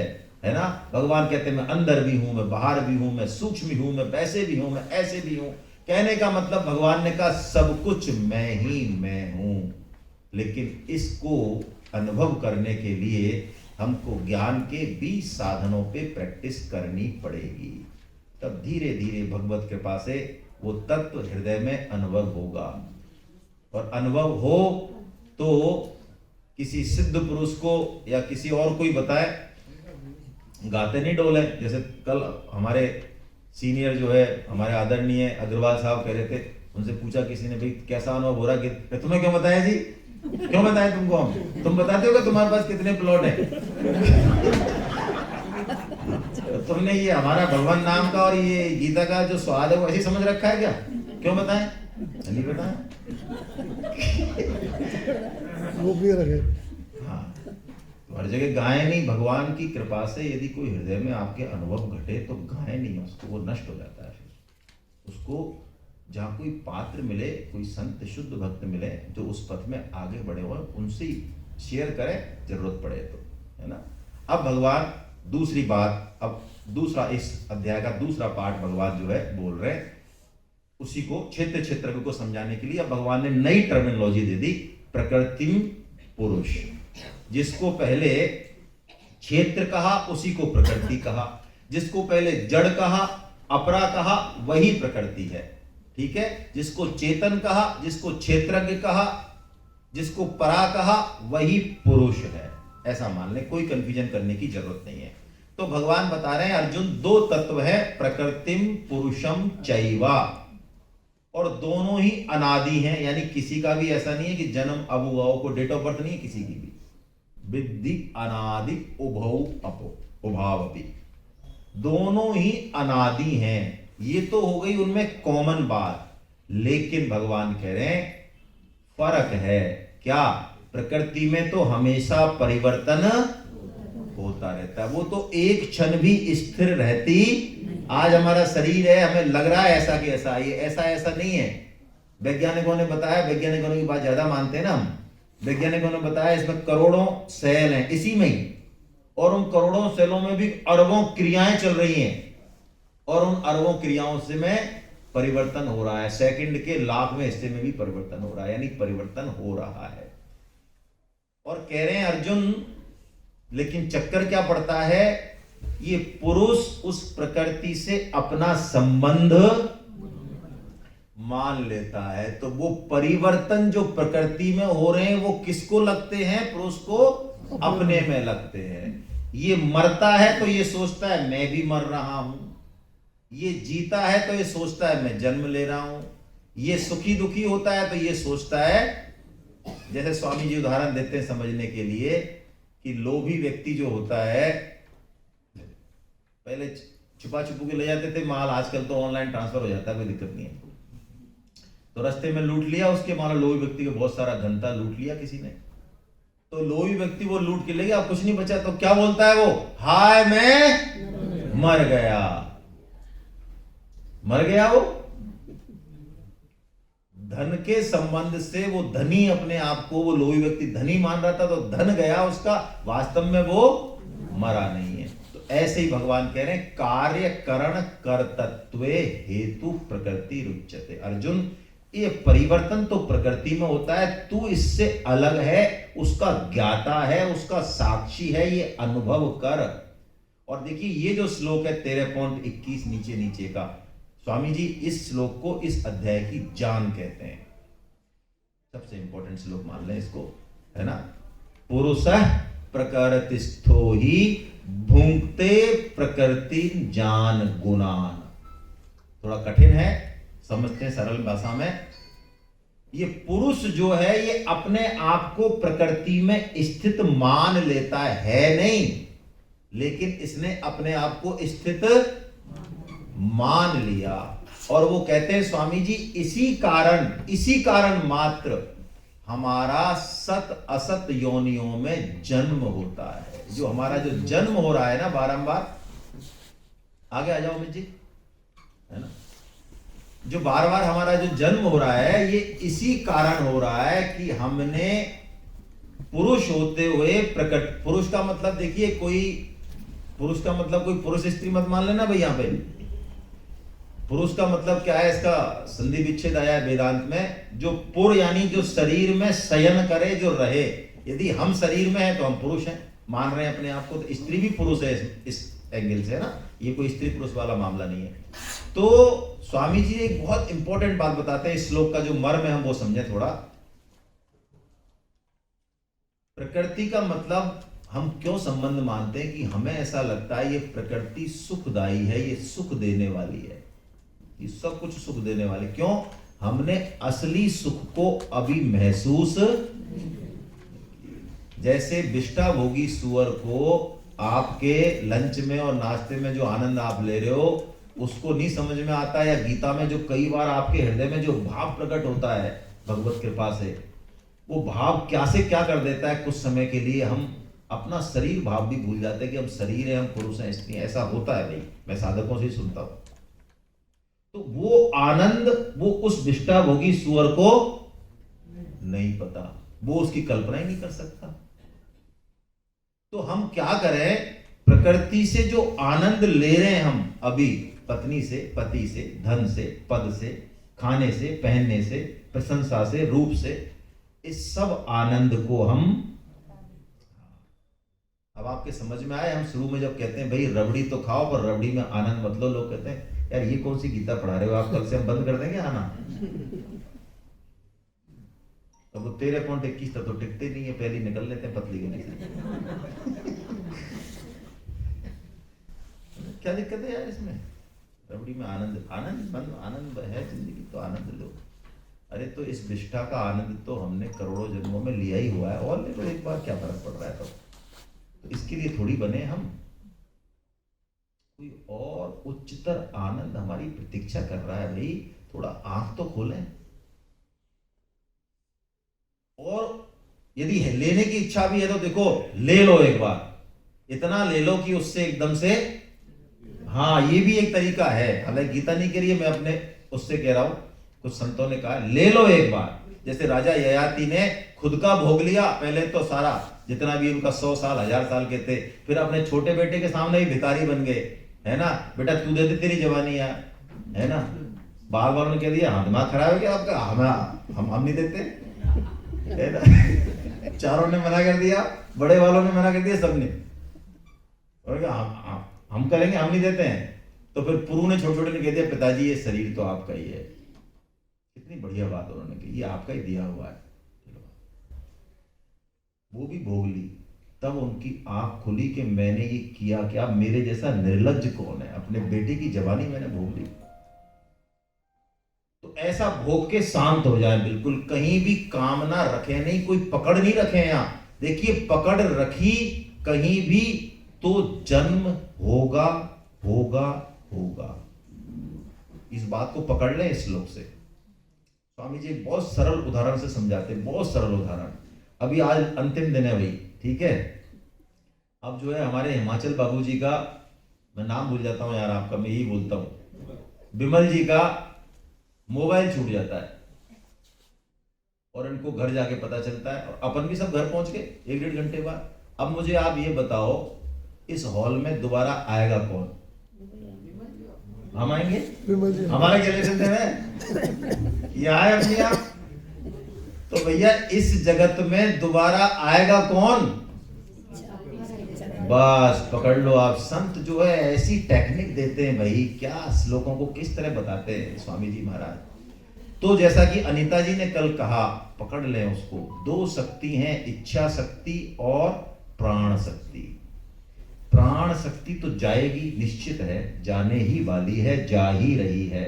है ना। भगवान कहते हैं मैं अंदर भी हूं, मैं बाहर भी हूं, मैं सूक्ष्म भी हूं, मैं वैसे भी हूं, मैं ऐसे भी हूं। कहने का मतलब भगवान ने कहा सब कुछ मैं ही मैं हूं। लेकिन इसको अनुभव करने के लिए हमको ज्ञान के 20 साधनों पे प्रैक्टिस करनी पड़ेगी, तब धीरे धीरे भगवत कृपा से वो तत्व हृदय में अनुभव होगा। और अनुभव हो तो किसी सिद्ध पुरुष को या किसी और कोई बताए, गाते नहीं डोले। जैसे कल हमारे सीनियर जो है, हमारे आदरणीय अग्रवाल साहब कह रहे थे, उनसे पूछा किसी ने, भाई कैसा अनुभव हो रहा कि तुम्हें क्यों बताया जी, क्यों बताएं तुमको हम, तुम बताते हो कि तुम्हारे पास कितने प्लॉट है। तो तुमने ये हमारा भगवान नाम का और ये गीता का जो स्वाद है वो ऐसे समझ रखा है क्या, क्यों बताएं, नहीं बताएं। वो भी रखे। हाँ, तो हर जगह गाय नहीं, भगवान की कृपा से यदि कोई हृदय में आपके अनुभव घटे तो गाय नहीं, उसको वो नष्ट हो जाता है। फिर उसको जहाँ कोई पात्र मिले, कोई संत शुद्ध भक्त मिले जो उस पथ में आगे बढ़े हुए, उनसे ही शेयर करें जरूरत पड़े तो, है ना। अब भगवान दूसरी बात, अब दूसरा इस अध्याय का दूसरा पार्ट भगवान जो है बोल रहे हैं, उसी को क्षेत्र को समझाने के लिए अब भगवान ने नई टर्मिनोलॉजी दे दी, प्रकृति पुरुष। जिसको पहले क्षेत्र कहा उसी को प्रकृति कहा, जिसको पहले जड़ कहा, अपरा कहा, वही प्रकृति है, ठीक है। जिसको चेतन कहा, जिसको क्षेत्रज्ञ कहा, जिसको परा कहा, वही पुरुष है, ऐसा मान ले, कोई कंफ्यूजन करने की जरूरत नहीं है। तो भगवान बता रहे हैं अर्जुन, दो तत्व है, प्रकृतिम पुरुषम चैवा, और दोनों ही अनादि हैं, यानी किसी का भी ऐसा नहीं है कि जन्म अब हुआ हो, को डेट ऑफ बर्थ नहीं है किसी की भी। विद्धि अनादि उभौ अपो उभावपि, दोनों ही अनादि हैं। ये तो हो गई उनमें कॉमन बात, लेकिन भगवान कह रहे हैं फर्क है क्या, प्रकृति में तो हमेशा परिवर्तन होता रहता है, वो तो एक क्षण भी स्थिर रहती। आज हमारा शरीर है, हमें लग रहा है ऐसा कि ऐसा, ये ऐसा ऐसा नहीं है। वैज्ञानिकों ने बताया, वैज्ञानिकों की बात ज्यादा मानते हैं ना हम, वैज्ञानिकों ने बताया इसमें करोड़ों सेल हैं इसी में ही, और उन करोड़ों सेलों में भी अरबों क्रियाएं चल रही हैं, और उन अरबों क्रियाओं से में परिवर्तन हो रहा है, सेकंड के लाखवें हिस्से में भी परिवर्तन हो रहा है, यानी परिवर्तन हो रहा है। और कह रहे हैं अर्जुन, लेकिन चक्कर क्या पड़ता है, ये पुरुष उस प्रकृति से अपना संबंध मान लेता है, तो वो परिवर्तन जो प्रकृति में हो रहे हैं वो किसको लगते हैं, पुरुष को अपने में लगते हैं। ये मरता है तो ये सोचता है मैं भी मर रहा हूं, ये जीता है तो ये सोचता है मैं जन्म ले रहा हूं, ये सुखी दुखी होता है तो ये सोचता है, जैसे स्वामी जी उदाहरण देते हैं समझने के लिए, कि लोभी व्यक्ति जो होता है, पहले छुपा छुपू के ले जाते थे माल, आजकल तो ऑनलाइन ट्रांसफर हो जाता है, कोई दिक्कत नहीं है। तो रास्ते में लूट लिया, उसके मान लो लोभी व्यक्ति को बहुत सारा धन था, लूट लिया किसी ने, तो लोभी व्यक्ति वो लूट के ले गया, कुछ नहीं बचा, तो क्या बोलता है वो, हाय मैं मर गया, मर गया। वो धन के संबंध से वो धनी अपने आप को, वो लोभी व्यक्ति धनी मान रहा था, तो धन गया उसका, वास्तव में वो मरा नहीं है। तो ऐसे ही भगवान कह रहे हैं, कार्य करण कर्तत्वे हेतु प्रकृति रुच्यते। अर्जुन, ये परिवर्तन तो प्रकृति में होता है, तू इससे अलग है, उसका ज्ञाता है, उसका साक्षी है, ये अनुभव कर। और देखिए ये जो श्लोक है 13.21 नीचे नीचे का, स्वामी जी इस श्लोक को इस अध्याय की जान कहते हैं, सबसे इंपॉर्टेंट श्लोक मान लें इसको, है ना। पुरुषः प्रकृतिस्थो ही भुंक्ते प्रकृति जान गुणान। थोड़ा कठिन है, समझते हैं सरल भाषा में। ये पुरुष जो है ये अपने आप को प्रकृति में स्थित मान लेता है नहीं, लेकिन इसने अपने आप को स्थित मान लिया। और वो कहते हैं स्वामी जी इसी कारण मात्र हमारा सत असत योनियों में जन्म होता है। जो हमारा जो जन्म हो रहा है ना बारंबार, आगे आ जाओ अमित जी, है ना, जो बार बार हमारा जो जन्म हो रहा है ये इसी कारण हो रहा है कि हमने पुरुष होते हुए प्रकट, पुरुष का मतलब देखिए, कोई पुरुष का मतलब कोई पुरुष स्त्री मत मान लेना भाई। यहां पे पुरुष का मतलब क्या है, इसका संधि विच्छेद आया है वेदांत में। जो पुर यानी जो शरीर में शयन करे, जो रहे। यदि हम शरीर में हैं तो हम पुरुष हैं, मान रहे हैं अपने आप को, तो स्त्री भी पुरुष है इस एंगल से, है ना। ये कोई स्त्री पुरुष वाला मामला नहीं है। तो स्वामी जी एक बहुत इंपॉर्टेंट बात बताते हैं, इस श्लोक का जो मर्म है हम वो समझे थोड़ा। प्रकृति का मतलब हम क्यों संबंध मानते हैं कि हमें ऐसा लगता है ये प्रकृति सुखदायी है, ये सुख देने वाली है, ये सब कुछ सुख देने वाली। क्यों? हमने असली सुख को अभी महसूस, जैसे विष्टा भोगी सुअर को आपके लंच में और नाश्ते में जो आनंद आप ले रहे हो उसको नहीं समझ में आता, या गीता में जो कई बार आपके हृदय में जो भाव प्रकट होता है भगवत कृपा से, वो भाव क्या से क्या कर देता है, कुछ समय के लिए हम अपना शरीर भाव भी भूल जाते हैं कि हम शरीर है, हम पुरुष हैं, स्त्री हैं। ऐसा होता है भाई, मैं साधकों से ही सुनता हूं। तो वो आनंद वो उस विष्टा भोगी सुअर को नहीं पता, वो उसकी कल्पना ही नहीं कर सकता। तो हम क्या करें, प्रकृति से जो आनंद ले रहे हैं हम अभी, पत्नी से, पति से, धन से, पद से, खाने से, पहनने से, प्रशंसा से, रूप से, इस सब आनंद को हम, अब आपके समझ में आए। हम शुरू में जब कहते हैं भाई रबड़ी तो खाओ पर रबड़ी में आनंद मत लो, लोग कहते हैं यार ये कौन सी गीता पढ़ा रहे हो आप, कल से हम बंद कर देंगे आना। तो वो 13.21 तक तो टिकते नहीं है, पहले निकल लेते हैं पतली गली से। क्या दिक्कत है यार इसमें? रबड़ी में आनंद, आनंद है जिंदगी, तो आनंद लो। अरे तो इस विष्ठा का आनंद तो हमने करोड़ों जन्मों में लिया ही हुआ है, और ले लो एक बार, क्या फर्क पड़ रहा है। तो इसके लिए थोड़ी बने हम, कोई और उच्चतर आनंद हमारी प्रतीक्षा कर रहा है भाई, थोड़ा आंख तो खोलें। और यदि लेने की इच्छा भी है तो देखो ले लो एक बार, इतना ले लो कि उससे एकदम से, हाँ ये भी एक तरीका है। हालांकि गीता नहीं कह रही है, मैं अपने उससे कह रहा हूं, कुछ संतों ने कहा ले लो एक बार। जैसे राजा ययाति ने खुद का भोग लिया, पहले तो सारा जितना भी उनका 100 साल 1000 साल के थे, फिर अपने छोटे बेटे के सामने ही भिखारी बन गए, है ना, बेटा तू दे दे तेरी जवानी है ना। बार बार उन्होंने कह दिया हाँ दिमाग खराब है क्या आपका, हम नहीं देते, है ना। चारों ने मना कर दिया, बड़े वालों ने मना कर दिया, सबने हम करेंगे, हम नहीं देते हैं। तो फिर पुरु ने छोटे छोटे ने कह दिया पिताजी ये शरीर तो आपका ही है। कितनी बढ़िया बात उन्होंने की, ये आपका ही दिया हुआ है। वो भी भोग ली, तब उनकी आंख खुली कि मैंने ये किया क्या, मेरे जैसा निर्लज्ज कौन है, अपने बेटे की जवानी मैंने भोग ली। तो ऐसा भोग के शांत हो जाए, बिल्कुल कहीं भी कामना रखे नहीं, कोई पकड़ नहीं रखे। यहां देखिए पकड़ रखी कहीं भी तो जन्म होगा होगा होगा। इस बात को पकड़ लें इस श्लोक से। स्वामी जी बहुत सरल उदाहरण से समझाते हैं, बहुत सरल उदाहरण। अभी आज अंतिम दिन है भाई, ठीक है। अब जो है हमारे हिमाचल बाबूजी का, मैं नाम भूल जाता हूं यार आपका, मैं यही बोलता हूं, विमल जी का मोबाइल छूट जाता है और इनको घर जाके पता चलता है, और अपन भी सब घर पहुंच गए 1-1.5 घंटे बाद। अब मुझे आप ये बताओ इस हॉल में दोबारा आएगा कौन? हम आएंगे, हमारा क्या रिलेशन है, ये आए अपने आप। तो भैया इस जगत में दोबारा आएगा कौन? बस पकड़ लो आप। संत जो है ऐसी टेक्निक देते हैं भाई, क्या श्लोकों को किस तरह बताते हैं स्वामी जी महाराज। तो जैसा कि अनीता जी ने कल कहा, पकड़ लें उसको। 2 शक्ति हैं, इच्छा शक्ति और प्राण शक्ति। प्राण शक्ति तो जाएगी, निश्चित है, जाने ही वाली है, जा ही रही है।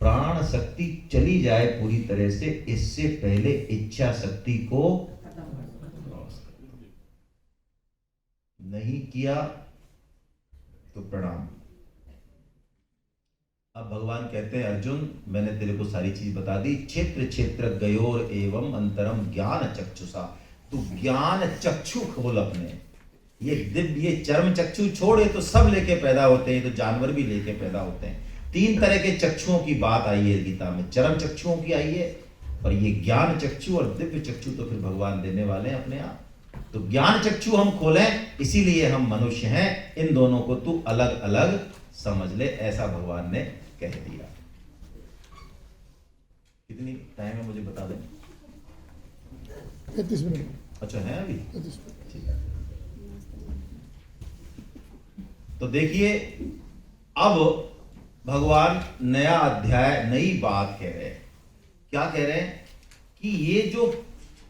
प्राण शक्ति चली जाए पूरी तरह से, इससे पहले इच्छा शक्ति को नहीं किया तो प्रणाम। अब भगवान कहते हैं, अर्जुन मैंने तेरे को सारी चीज बता दी। क्षेत्र क्षेत्र गयोर एवं अंतरम ज्ञान चक्षुषा। तू ज्ञान चक्षु खोल अपने। ये दिव्य, ये चर्म चक्षु छोड़, ये तो सब लेके पैदा होते हैं, तो जानवर भी लेके पैदा होते हैं। 3 तरह के चक्षुओं की बात आई है गीता में, चरम चक्षुओं की आई है, और ये ज्ञान चक्षु और दिव्य चक्षु तो फिर भगवान देने वाले हैं अपने आप। तो ज्ञान चक्षु हम खोलें, इसीलिए हम मनुष्य हैं। इन दोनों को तू अलग अलग समझ ले, ऐसा भगवान ने कह दिया। कितनी टाइम है मुझे बता दें? 35 मिनट। अच्छा है अभी? 35 ठीक है। तो देखिए, अब भगवान नया अध्याय, नई बात कह रहे हैं। क्या कह रहे हैं कि ये जो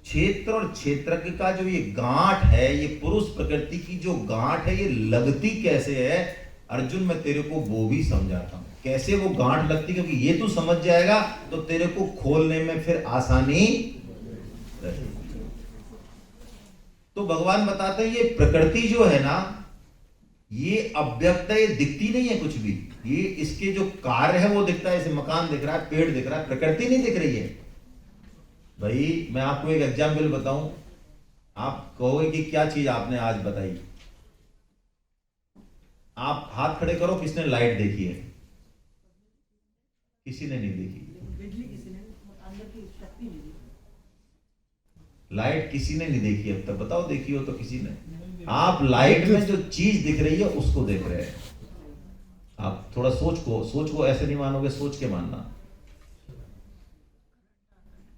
क्षेत्र और क्षेत्रज्ञ का जो ये गांठ है, ये पुरुष प्रकृति की जो गांठ है, ये लगती कैसे है? अर्जुन मैं तेरे को वो भी समझाता हूं, कैसे वो गांठ लगती, क्योंकि ये तू समझ जाएगा तो तेरे को खोलने में फिर आसानी रहेगी। तो भगवान बताते हैं ये प्रकृति जो है ना, ये अव्यक्त है, ये दिखती नहीं है कुछ भी। ये इसके जो कार्य है वो दिखता है, जैसे मकान दिख रहा है, पेड़ दिख रहा है, प्रकृति नहीं दिख रही है। भाई मैं आपको एक एग्जाम्पल बताऊं, आप कहोगे कि क्या चीज आपने आज बताई। आप हाथ खड़े करो, किसने लाइट देखी है? किसी ने नहीं देखी। लाइट किसी ने नहीं देखी अब तक, बताओ देखी हो तो किसी ने? आप लाइट में जो चीज दिख रही है उसको देख रहे हैं। आप थोड़ा सोच को ऐसे नहीं मानोगे, सोच के मानना।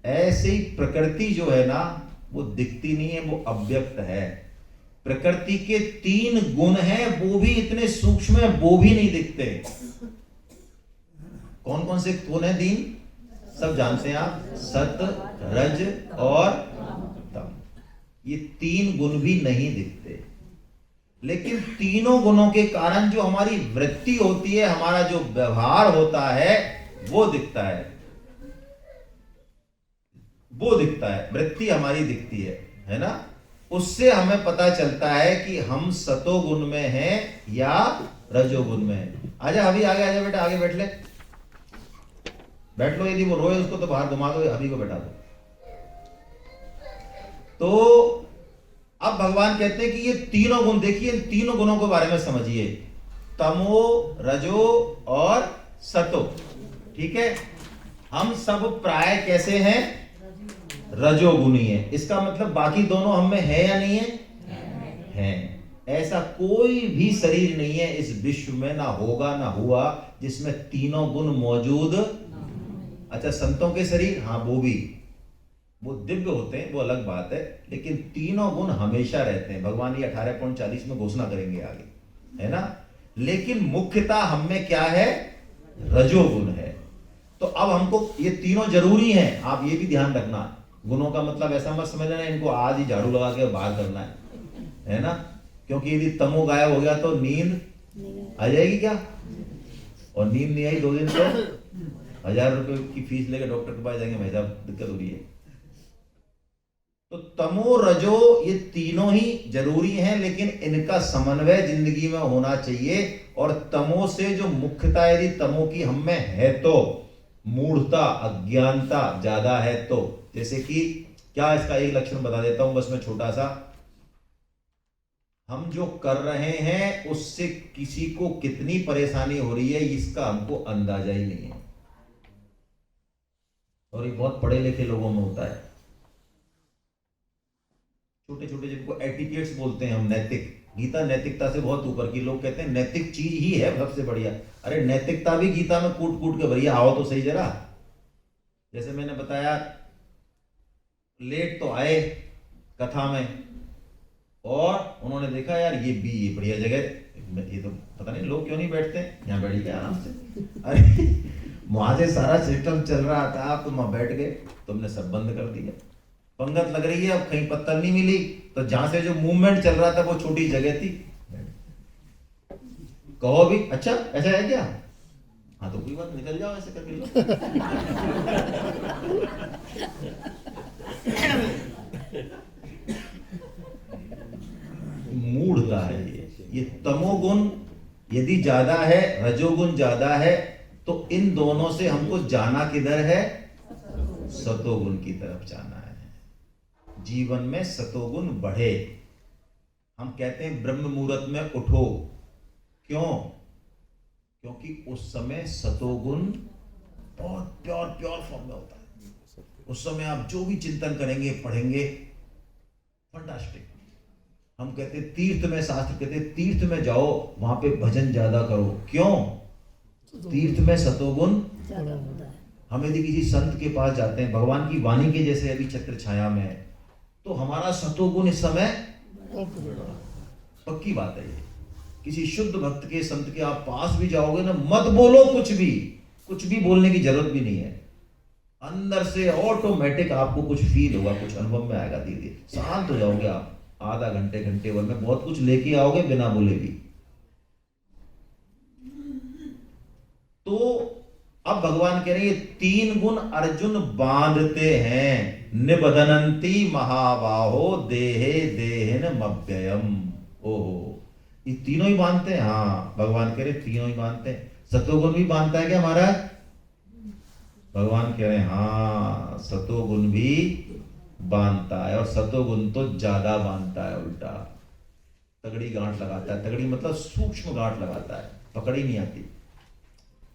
ऐसे ही प्रकृति जो है ना, वो दिखती नहीं है, वो अव्यक्त है। प्रकृति के 3 गुण हैं, वो भी इतने सूक्ष्म है, वो भी नहीं दिखते। कौन कौन से गुण हैं? 3 सब जानते हैं आप, सत, रज और तम। ये 3 गुण भी नहीं दिखते, लेकिन तीनों गुणों के कारण जो हमारी वृत्ति होती है, हमारा जो व्यवहार होता है, वो दिखता है। वो दिखता है, वृत्ति हमारी दिखती है ना? उससे हमें पता चलता है कि हम सतोगुण में हैं या रजोगुण में हैं। आजा अभी आगे, आजा बेटा आगे बैठ ले, बैठ लो। यदि वो रोए उसको तो बाहर घुमा दो, अभी को बैठा दो। तो अब भगवान कहते हैं कि ये तीनों गुण देखिए, इन तीनों गुणों के बारे में समझिए, तमो, रजो और सतो। ठीक है, हम सब प्राय कैसे हैं? रजोगुणी है। इसका मतलब बाकी दोनों हम में है या नहीं है? है। ऐसा कोई भी शरीर नहीं है इस विश्व में, ना होगा ना हुआ, जिसमें तीनों गुण मौजूद। अच्छा, संतों के शरीर, हाँ वो भी, वो दिव्य होते हैं, वो अलग बात है, लेकिन तीनों गुण हमेशा रहते हैं। भगवान ये 18.40 में घोषणा करेंगे आगे, है ना? लेकिन मुख्यता हम में क्या है? रजोगुण है। तो अब हमको ये तीनों जरूरी हैं, आप ये भी ध्यान रखना। गुणों का मतलब ऐसा मत समझना इनको आज ही झाड़ू लगा के बाहर करना है ना? क्योंकि यदि तमो गायब हो गया तो नींद आ जाएगी क्या? और नींद नहीं आई 2 दिन तो 1000 रुपए की फीस लेकर डॉक्टर के पास जाएंगे, भाई साहब दिक्कत हो रही है। तो तमो रजो ये तीनों ही जरूरी हैं, लेकिन इनका समन्वय जिंदगी में होना चाहिए। और तमो से जो मुख्यता, यदि तमो की हम में है तो मूढ़ता, अज्ञानता ज्यादा है, तो जैसे कि क्या, इसका एक लक्षण बता देता हूं बस मैं छोटा सा। हम जो कर रहे हैं उससे किसी को कितनी परेशानी हो रही है, इसका हमको अंदाजा ही नहीं है, और ये बहुत पढ़े लिखे लोगों में होता है। छोटे छोटे जिनको एटिकेट्स बोलते हैं हम, नैतिक, गीता नैतिकता से बहुत ऊपर की। लोग कहते हैं नैतिक चीज ही है सबसे बढ़िया। अरे नैतिकता भी गीता में कूट कूट के भरिया, आओ तो सही जरा। जैसे मैंने बताया, लेट तो आए कथा में, और उन्होंने देखा यार ये बढ़िया जगह, ये तो पता नहीं लोग क्यों नहीं बैठते, यहाँ बैठ गए आराम से। अरे वहां से सारा सिस्टम चल रहा था, आप तुम वहां बैठ गए, तुमने सब बंद कर दिया। पंगत लग रही है, अब कहीं पत्तल नहीं मिली, तो जहां से जो मूवमेंट चल रहा था वो छोटी जगह थी। कहो भी अच्छा ऐसा है क्या? हाँ तो कोई बात, निकल जाओ ऐसे करके लो। मूढ़ता है ये तमोगुण यदि ज्यादा है, रजोगुण ज्यादा है, तो इन दोनों से हमको जाना किधर है? सतोगुण की तरफ जाना है। जीवन में सतोगुण बढ़े। हम कहते हैं ब्रह्म मुहूर्त में उठो, क्यों? क्योंकि उस समय सतोगुण बहुत प्योर फॉर्म में होता है। उस समय आप जो भी चिंतन करेंगे, पढ़ेंगे, फंटास्टिक। हम कहते तीर्थ में, शास्त्र कहते तीर्थ में जाओ, वहां पे भजन ज्यादा करो। क्यों? तीर्थ में सतोगुण ज्यादा होता है। हम यदि किसी संत के पास जाते हैं, भगवान की वाणी के जैसे अभी छत्र छाया में है, तो हमारा सतोगुण इस समय पक्की बात है। ये किसी शुद्ध भक्त के, संत के आप पास भी जाओगे ना, मत बोलो कुछ भी बोलने की जरूरत भी नहीं है। अंदर से ऑटोमेटिक आपको कुछ फील होगा, कुछ अनुभव में आएगा, धीरे शांत हो जाओगे आप। आधा घंटे भर में बहुत कुछ लेके आओगे बिना बोले भी। तो अब भगवान कह रहे हैं तीन गुण अर्जुन बांधते हैं, निबधनंती महाबाहो देहे देहन मव्ययम। ओहो, ये तीनों ही बांधते हैं। हाँ, भगवान कह रहे तीनों ही बांधते हैं। सतोगुण भी बांधता है क्या महाराज? भगवान कह रहे हैं हाँ, सतोगुण भी बांधता है, और सतोगुण तो ज्यादा बांधता है, उल्टा तगड़ी गांठ लगाता है। तगड़ी मतलब सूक्ष्म गांठ लगाता है, पकड़ी नहीं आती।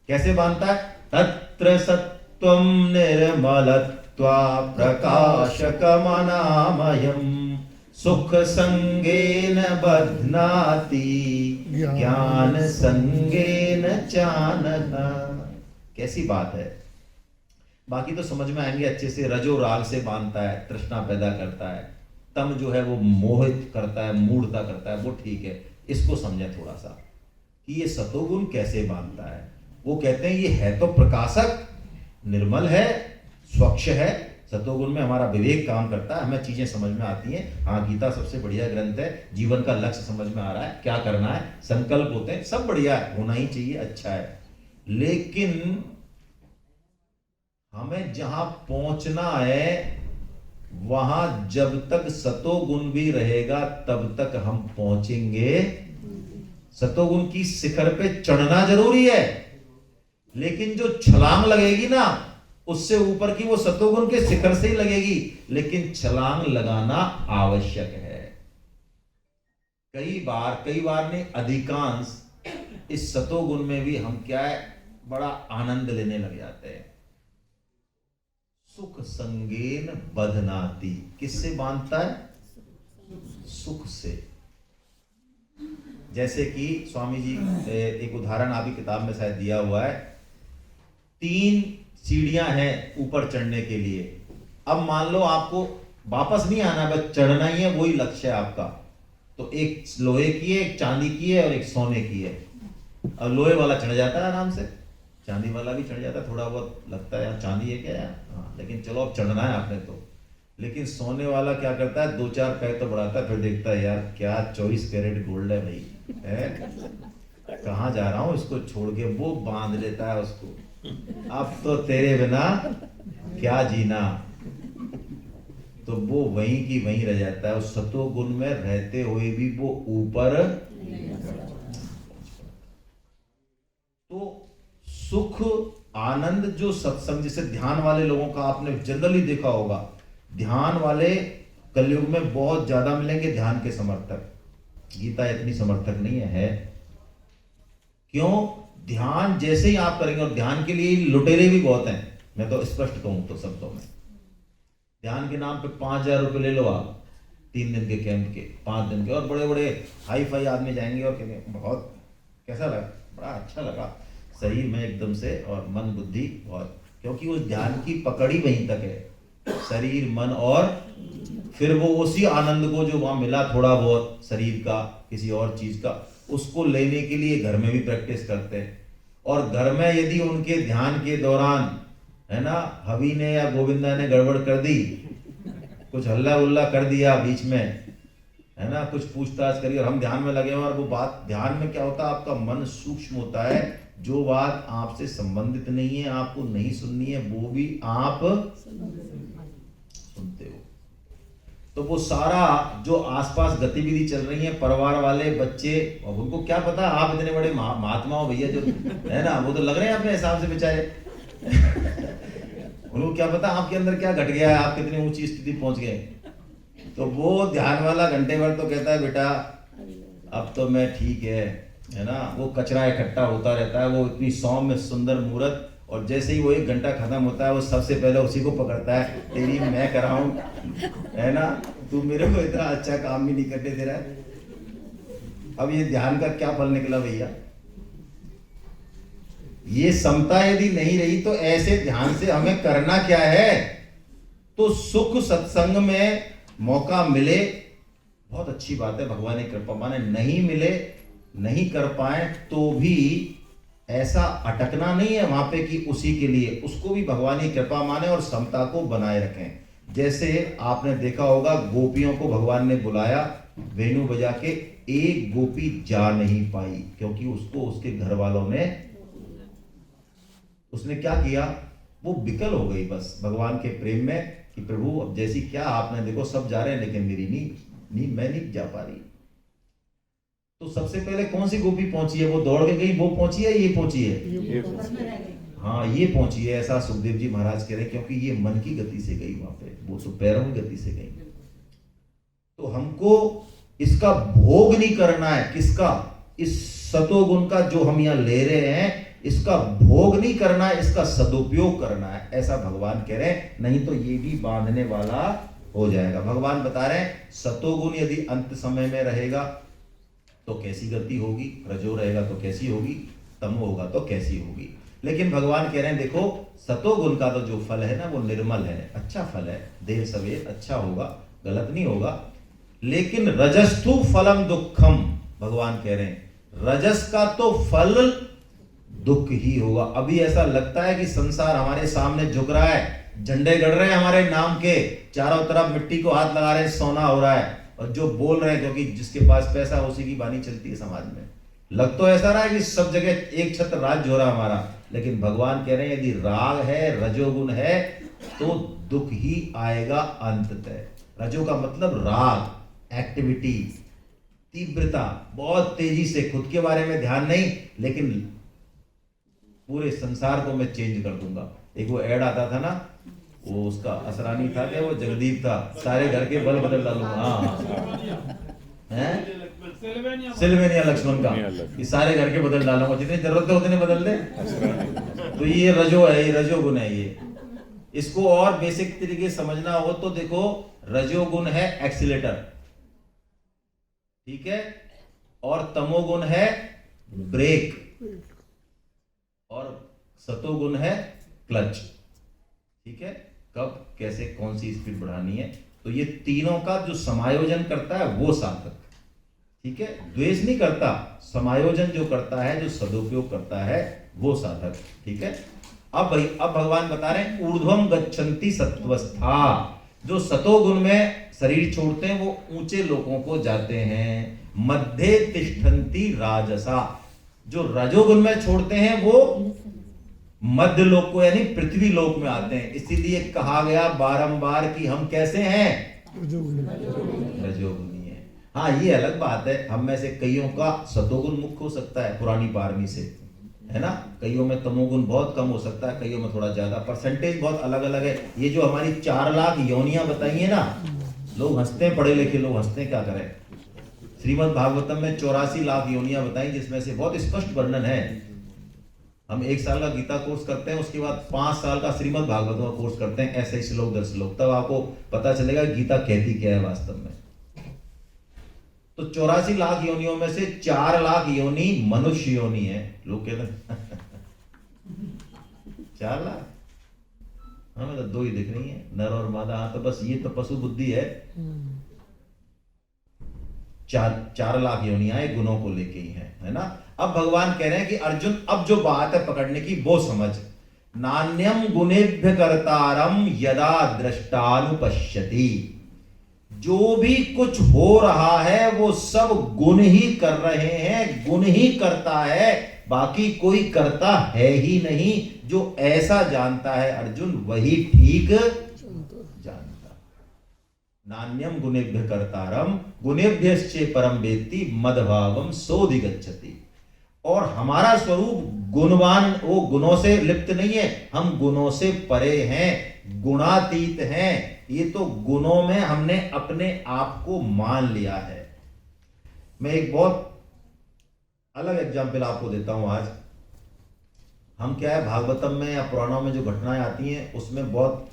कैसे बांधता है? तत्र सत्वं निर्मलत्वा प्रकाशकमनामयम् सुख संगेन बध्नाति ज्ञान संगेन चानघ। कैसी बात है। बाकी तो समझ में आएंगे अच्छे से। रजो राग से बांधता है, तृष्णा पैदा करता है। तम जो है वो मोहित करता है, मूढ़ता करता है, वो ठीक है। इसको समझें थोड़ा सा कि ये सतोगुण कैसे बांधता है। वो कहते हैं ये है तो प्रकाशक, निर्मल है, स्वच्छ है। सतोगुण में हमारा विवेक काम करता है, हमें चीजें समझ में आती हैं। हाँ, गीता सबसे बढ़िया ग्रंथ है। जीवन का लक्ष्य समझ में आ रहा है, क्या करना है, संकल्प होते हैं, सब बढ़िया है, होना ही चाहिए, अच्छा है। लेकिन हमें जहां पहुंचना है, वहां जब तक सतोगुण भी रहेगा तब तक हम पहुंचेंगे। सतोगुण की शिखर पे चढ़ना जरूरी है, लेकिन जो छलांग लगेगी ना, उससे ऊपर की वो सतोगुण के शिखर से ही लगेगी, लेकिन छलांग लगाना आवश्यक है। कई बार नहीं, अधिकांश इस सतोगुण में भी हम क्या है, बड़ा आनंद लेने लग जाते हैं। सुख संगेन बधनाति, किससे बांधता है? सुख से। जैसे कि स्वामी जी एक उदाहरण आपकी किताब में शायद दिया हुआ है, 3 सीढ़ियां हैं ऊपर चढ़ने के लिए। अब मान लो आपको वापस नहीं आना, बस चढ़ना ही है, वही लक्ष्य है आपका। तो एक लोहे की है, एक चांदी की है, और एक सोने की है। अब लोहे वाला चढ़ जाता है आराम से, चांदी वाला भी चढ़ जाता है, थोड़ा बहुत लगता है यार चांदी है क्या यार, हाँ, लेकिन चलो अब चढ़ना है आपने तो। लेकिन सोने वाला क्या करता है, 2-4 पैर तो बढ़ाता है, फिर देखता है यार क्या 24 कैरेट गोल्ड है भाई, है कहाँ जा रहा हूँ इसको छोड़ के, वो बांध लेता है उसको। अब तो तेरे बिना क्या जीना, तो वो वहीं की वहीं रह जाता है। उस सतोगुण में रहते हुए भी वो ऊपर। तो सुख आनंद जो सत्संग, जैसे ध्यान वाले लोगों का आपने जनरली देखा होगा, ध्यान वाले कलयुग में बहुत ज्यादा मिलेंगे। ध्यान के समर्थक, गीता इतनी समर्थक नहीं है। क्यों? ध्यान जैसे ही आप करेंगे, और ध्यान के लिए लुटेरे भी बहुत हैं, मैं तो स्पष्ट कहूं तो शब्दों में। ध्यान के नाम पे 5,000 रुपए ले लो आप, 3 दिन के कैंप के, 5 दिन के, और बड़े बड़े हाई फाई आदमी जाएंगे और कहेंगे बहुत कैसा लगा, बड़ा अच्छा लगा, सही में एकदम से, और मन बुद्धि बहुत, क्योंकि उस ध्यान की पकड़ी वहीं तक है, शरीर मन, और फिर वो उसी आनंद को जो वहां मिला थोड़ा बहुत शरीर का, किसी और चीज का, उसको लेने के लिए घर में भी प्रैक्टिस करते हैं। और घर में यदि उनके ध्यान के दौरान, है ना, हवि ने या गोविंदा ने गड़बड़ कर दी, कुछ हल्ला उल्ला कर दिया बीच में, है ना, कुछ पूछताछ करी और हम ध्यान में लगे और वो बात, ध्यान में क्या होता है, आपका मन सूक्ष्म होता है, जो बात आपसे संबंधित नहीं है, आपको नहीं सुननी है, वो भी आप सुनते हो। तो वो सारा जो आसपास गतिविधि चल रही है, परिवार वाले, बच्चे, अब उनको क्या पता आप इतने बड़े महात्मा हो भैया, जो है ना, वो तो लग रहे हैं अपने हिसाब से बेचारे उनको क्या पता आपके अंदर क्या घट गया है, आप कितनी ऊंची स्थिति पहुंच गए। तो वो ध्यान वाला घंटे भर तो कहता है बेटा अब तो मैं ठीक है ना, वो कचरा इकट्ठा होता रहता है, वो इतनी सौम्य सुंदर मूर्त, और जैसे ही वो 1 घंटा खत्म होता है वो सबसे पहले उसी को पकड़ता है, तेरी मैं कराऊं, है ना, तू मेरे को इतना अच्छा काम भी नहीं करने दे रहा है। अब ये ध्यान का क्या फल निकला भैया? ये समता यदि नहीं रही तो ऐसे ध्यान से हमें करना क्या है? तो सुख सत्संग में मौका मिले, बहुत अच्छी बात है, भगवान की कृपा, माने नहीं मिले, नहीं कर पाए तो भी ऐसा अटकना नहीं है वहां पे कि उसी के लिए, उसको भी भगवान की कृपा माने और समता को बनाए रखें। जैसे आपने देखा होगा गोपियों को भगवान ने बुलाया वेणु बजा के, एक गोपी जा नहीं पाई क्योंकि उसको उसके घर वालों ने, उसने क्या किया, वो विकल हो गई बस भगवान के प्रेम में कि प्रभु अब जैसी क्या आपने, देखो सब जा रहे हैं लेकिन मेरी नहीं, मैं नहीं जा पा रही। तो सबसे पहले कौन सी गोपी पहुंची है? वो दौड़ के गई, वो पहुंची है, ये पहुंची है? हाँ, ये पहुंची है, ऐसा सुखदेव जी महाराज कह रहे हैं, क्योंकि ये मन की गति से गई वहां पे, वो तो पैरों की गति से गई। तो हमको इसका भोग नहीं करना है, किसका? इस सतोगुण का जो हम यहाँ ले रहे हैं, इसका भोग नहीं करना है, इसका सदुपयोग करना है, ऐसा भगवान कह रहे हैं, नहीं तो ये भी बांधने वाला हो जाएगा। भगवान बता रहे हैं सतोगुण यदि अंत समय में रहेगा तो कैसी गति होगी, रजो रहेगा तो कैसी होगी, तमो होगा तो कैसी होगी। लेकिन भगवान कह रहे हैं देखो सतोगुण का तो जो फल है ना वो निर्मल है, अच्छा फल है, देर सवेर अच्छा होगा, गलत नहीं होगा। लेकिन रजस्थु फलम दुखम, भगवान कह रहे हैं रजस का तो फल दुख ही होगा। अभी ऐसा लगता है कि संसार हमारे सामने झुक रहा है, झंडे गड़ रहे हैं हमारे नाम के, चारों तरफ मिट्टी को हाथ लगा रहे हैं, सोना हो रहा है, और जो बोल रहे हैं क्योंकि जिसके पास पैसा उसी की वाणी चलती है समाज में। लग तो ऐसा रहा है कि सब जगह एक छत्र राज हो रहा हमारा, लेकिन भगवान कह रहे हैं यदि राग है, रजोगुण है तो दुख ही आएगा अंततः। रजो का मतलब राग, एक्टिविटी, तीव्रता, बहुत तेजी से, खुद के बारे में ध्यान नहीं, लेकिन पूरे संसार को मैं चेंज कर दूंगा। एक वो ऐड आता था ना, वो उसका असरानी था क्या, वो जगदीप था, सारे घर के बल बदल डालूंगा। हाँ, सिल्वेनिया लक्ष्मण का, कि सारे घर के बदल डालूंगा, जितनी जरूरत है उतने बदल दे। तो ये रजो है, ये रजोगुण है। ये इसको और बेसिक तरीके समझना हो तो देखो, रजोगुण है एक्सीलेटर, ठीक है, और तमोगुण है ब्रेक, और सतोगुण है क्लच, ठीक है, कब कैसे कौन सी स्पीड बढ़ानी है। तो ये तीनों का जो समायोजन करता है वो साधक, ठीक है, द्वेष नहीं करता, समायोजन जो करता है, जो सदुपयोग करता है वो साधक, ठीक है। अब भगवान बता रहे हैं ऊर्ध्वम गच्छन्ति सत्वस्था, जो सतोगुण में शरीर छोड़ते हैं वो ऊंचे लोगों को जाते हैं। मध्य तिष्ठन्ति राजसा, जो रजोगुण में छोड़ते हैं वो मध्य लोक को यानी पृथ्वी लोक में आते हैं। इसीलिए कहा गया बारंबार कि हम कैसे हैं, रजोगुणी है। हाँ, ये अलग बात है, हम में से कईयों का सतोगुण मुख्य हो सकता है पुरानी पारमी से, है ना, कईयों में तमोगुण बहुत कम हो सकता है, कईयों में थोड़ा ज्यादा, परसेंटेज बहुत अलग अलग है। ये जो हमारी 4 लाख योनियां बताई है ना, लोग हंसते हैं, पढ़े लिखे लोग हंसते हैं, क्या करें। श्रीमद् भागवतम में 84 लाख योनियां बताई, जिसमें से बहुत स्पष्ट वर्णन है। हम 1 साल का गीता कोर्स करते हैं, उसके बाद 5 साल का श्रीमद् भागवतम का कोर्स करते हैं, ऐसे ही श्लोक दर श्लोक, तब आपको पता चलेगा गीता कहती क्या है वास्तव में। तो 84 लाख योनियों में से 4 लाख योनि मनुष्य योनि है। लोग कहते हैं 4 लाख, हमें तो 2 ही दिख रही है, नर और मादा। हाँ, तो बस ये तो पशु बुद्धि है। 4 लाख योनियां गुणों को लेके ही है ना। अब भगवान कह रहे हैं कि अर्जुन, अब जो बात है पकड़ने की वो समझ। नान्यम गुणेभ्य कर्तारम यदा दृष्टानुपश्यति, जो भी कुछ हो रहा है वो सब गुण ही कर रहे हैं, गुण ही करता है, बाकी कोई करता है ही नहीं। जो ऐसा जानता है अर्जुन वही ठीक जानता। नान्यम गुणेभ्य कर्तारम गुणेभ्यश्चे परम वेत्ति मदभावम सोऽधिगच्छति। और हमारा स्वरूप गुणवान, वो गुणों से लिप्त नहीं है, हम गुणों से परे हैं, गुणातीत हैं। ये तो गुणों में हमने अपने आप को मान लिया है। मैं एक बहुत अलग एग्जाम्पल आपको देता हूं आज। हम क्या है, भागवतम में या पुराणों में जो घटनाएं आती हैं उसमें बहुत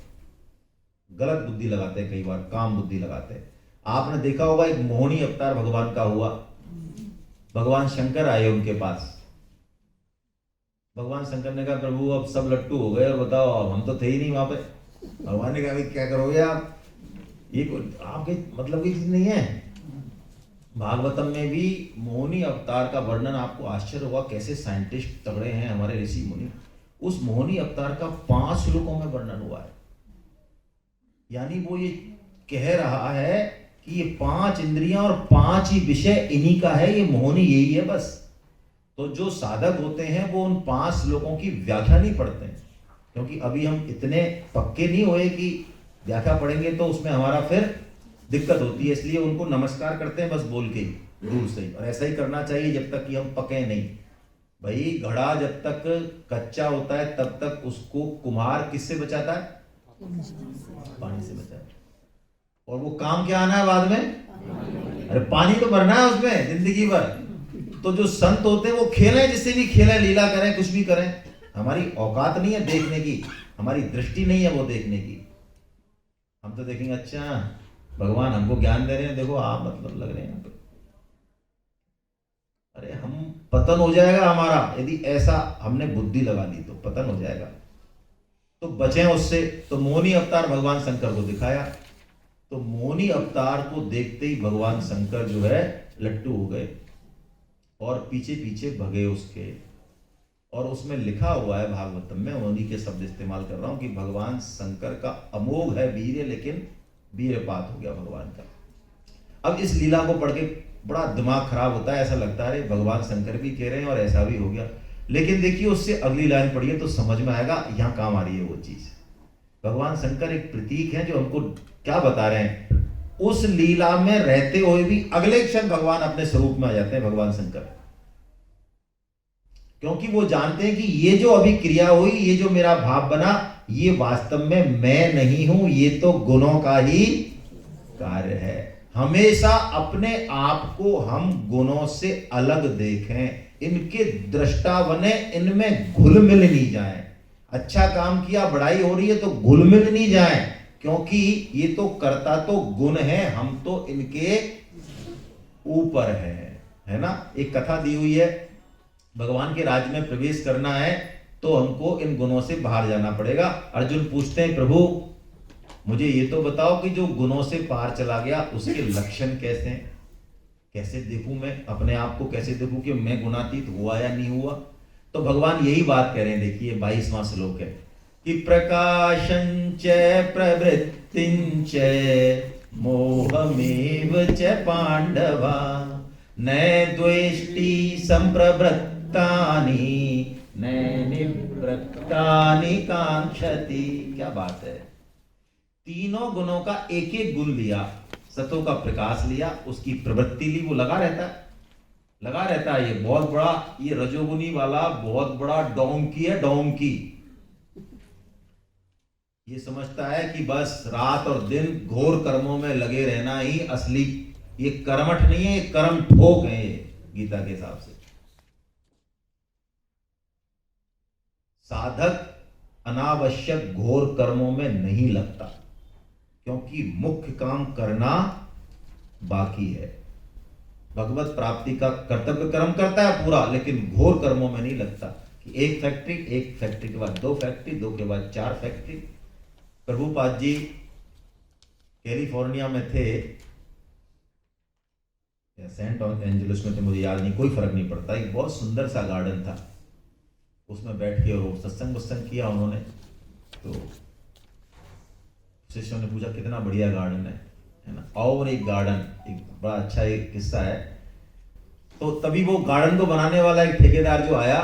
गलत बुद्धि लगाते हैं, कई बार काम बुद्धि लगाते हैं। आपने देखा होगा एक मोहिनी अवतार भगवान का हुआ, भगवान शंकर आए उनके पास। भगवान शंकर ने कहा प्रभु अब सब लट्टू हो गए और बताओ, अब हम तो थे ही नहीं वहां पे। भगवान ने कहा भाई क्या करोगे आप, ये आपके मतलब की चीज नहीं है। भागवतम में भी मोहिनी अवतार का वर्णन आपको आश्चर्य होगा, कैसे साइंटिस्ट तगड़े हैं हमारे ऋषि मुनि। उस मोहिनी अवतार का 5 श्लोकों में वर्णन हुआ है। यानी वो ये कह रहा है कि ये 5 इंद्रियां और 5 ही विषय इन्हीं का है, ये मोहिनी यही है बस। तो जो साधक होते हैं वो उन 5 श्लोकों की व्याख्या नहीं पढ़ते हैं, क्योंकि अभी हम इतने पक्के नहीं हुए कि व्याख्या पढ़ेंगे तो उसमें हमारा फिर दिक्कत होती है। इसलिए उनको नमस्कार करते हैं बस बोल के ही, दूर से ही। और ऐसा ही करना चाहिए जब तक कि हम पके नहीं। भाई घड़ा जब तक कच्चा होता है तब तक उसको कुम्हार किससे बचाता है? पानी से बचाता है। और वो काम क्या आना है बाद में? अरे पानी तो भरना है उसमें जिंदगी भर। तो जो संत होते हैं वो खेलें, जिससे भी खेलें, लीला करें, कुछ भी करें। हमारी औकात नहीं है देखने की, हमारी दृष्टि नहीं है वो देखने की। हम तो देखेंगे अच्छा भगवान हमको ज्ञान दे रहे हैं, देखो आप मतलब लग रहे हैं। अरे हम पतन हो जाएगा हमारा, यदि ऐसा हमने बुद्धि लगा ली तो पतन हो जाएगा। तो बचें उससे। तो मोहिनी अवतार भगवान शंकर को दिखाया। तो मोहिनी अवतार को देखते ही भगवान शंकर जो है लट्टू हो गए और पीछे पीछे भगे उसके। और उसमें लिखा हुआ है भागवतम में, उन्हीं के शब्द इस्तेमाल कर रहा हूं, कि भगवान शंकर का अमोघ है वीर्य, लेकिन वीरपात हो गया भगवान का। अब इस लीला को पढ़ के बड़ा दिमाग खराब होता है, ऐसा लगता है भगवान शंकर भी कह रहे हैं और ऐसा भी हो गया। लेकिन देखिए उससे अगली लाइन पढ़िए तो समझ में आएगा यहाँ काम आ रही है वो चीज। भगवान शंकर एक प्रतीक है जो हमको क्या बता रहे हैं, उस लीला में रहते हुए भी अगले क्षण भगवान अपने स्वरूप में आ जाते हैं भगवान शंकर। क्योंकि वो जानते हैं कि ये जो अभी क्रिया हुई, ये जो मेरा भाव बना, ये वास्तव में मैं नहीं हूं, ये तो गुणों का ही कार्य है। हमेशा अपने आप को हम गुणों से अलग देखें, इनके दृष्टा बने, इनमें घुल मिल नहीं जाएं। अच्छा काम किया, बड़ाई हो रही है तो घुल मिल नहीं जाएं, क्योंकि ये तो करता तो गुण है, हम तो इनके ऊपर है ना। एक कथा दी हुई है, भगवान के राज्य में प्रवेश करना है तो हमको इन गुणों से बाहर जाना पड़ेगा। अर्जुन पूछते हैं प्रभु मुझे ये तो बताओ कि जो गुणों से पार चला गया उसके लक्षण कैसे हैं, कैसे देखूं मैं अपने आप को, कैसे देखूं कि मैं गुणातीत हुआ या नहीं हुआ। तो भगवान यही बात कह रहे हैं। देखिए 22वां श्लोक है कि प्रकाशंच प्रवृत्तिंच मोहमेव च पांडवा न द्वेष्टि संप्रवृत्तानि न निवृत्तानि कांक्षति। क्या बात है। तीनों गुणों का एक एक गुण लिया, सतों का प्रकाश लिया, उसकी प्रवृत्ति ली, वो लगा रहता है। ये बहुत बड़ा, ये रजोगुनी वाला बहुत बड़ा डोंकी है, डोंकी। ये समझता है कि बस रात और दिन घोर कर्मों में लगे रहना ही असली, ये कर्मठ नहीं है, ये कर्म ठोक है। ये गीता के हिसाब से साधक अनावश्यक घोर कर्मों में नहीं लगता, क्योंकि मुख्य काम करना बाकी है। भगवत प्राप्ति का कर्तव्य कर्म करता है पूरा, लेकिन घोर कर्मों में नहीं लगता कि एक फैक्ट्री के बाद 2 फैक्ट्री, 2 के बाद 4 फैक्ट्री। प्रभुपाद जी कैलिफोर्निया में थे या सेंट एंजेलिस में थे, मुझे याद नहीं, कोई फर्क नहीं पड़ता। एक बहुत सुंदर सा गार्डन था, उसमें बैठ के और सत्संग किया उन्होंने। तो शिष्यों ने पूछा कितना बढ़िया गार्डन है है ना। और एक गार्डन, एक बड़ा अच्छा एक किस्सा है। तो तभी वो गार्डन को बनाने वाला एक ठेकेदार जो आया,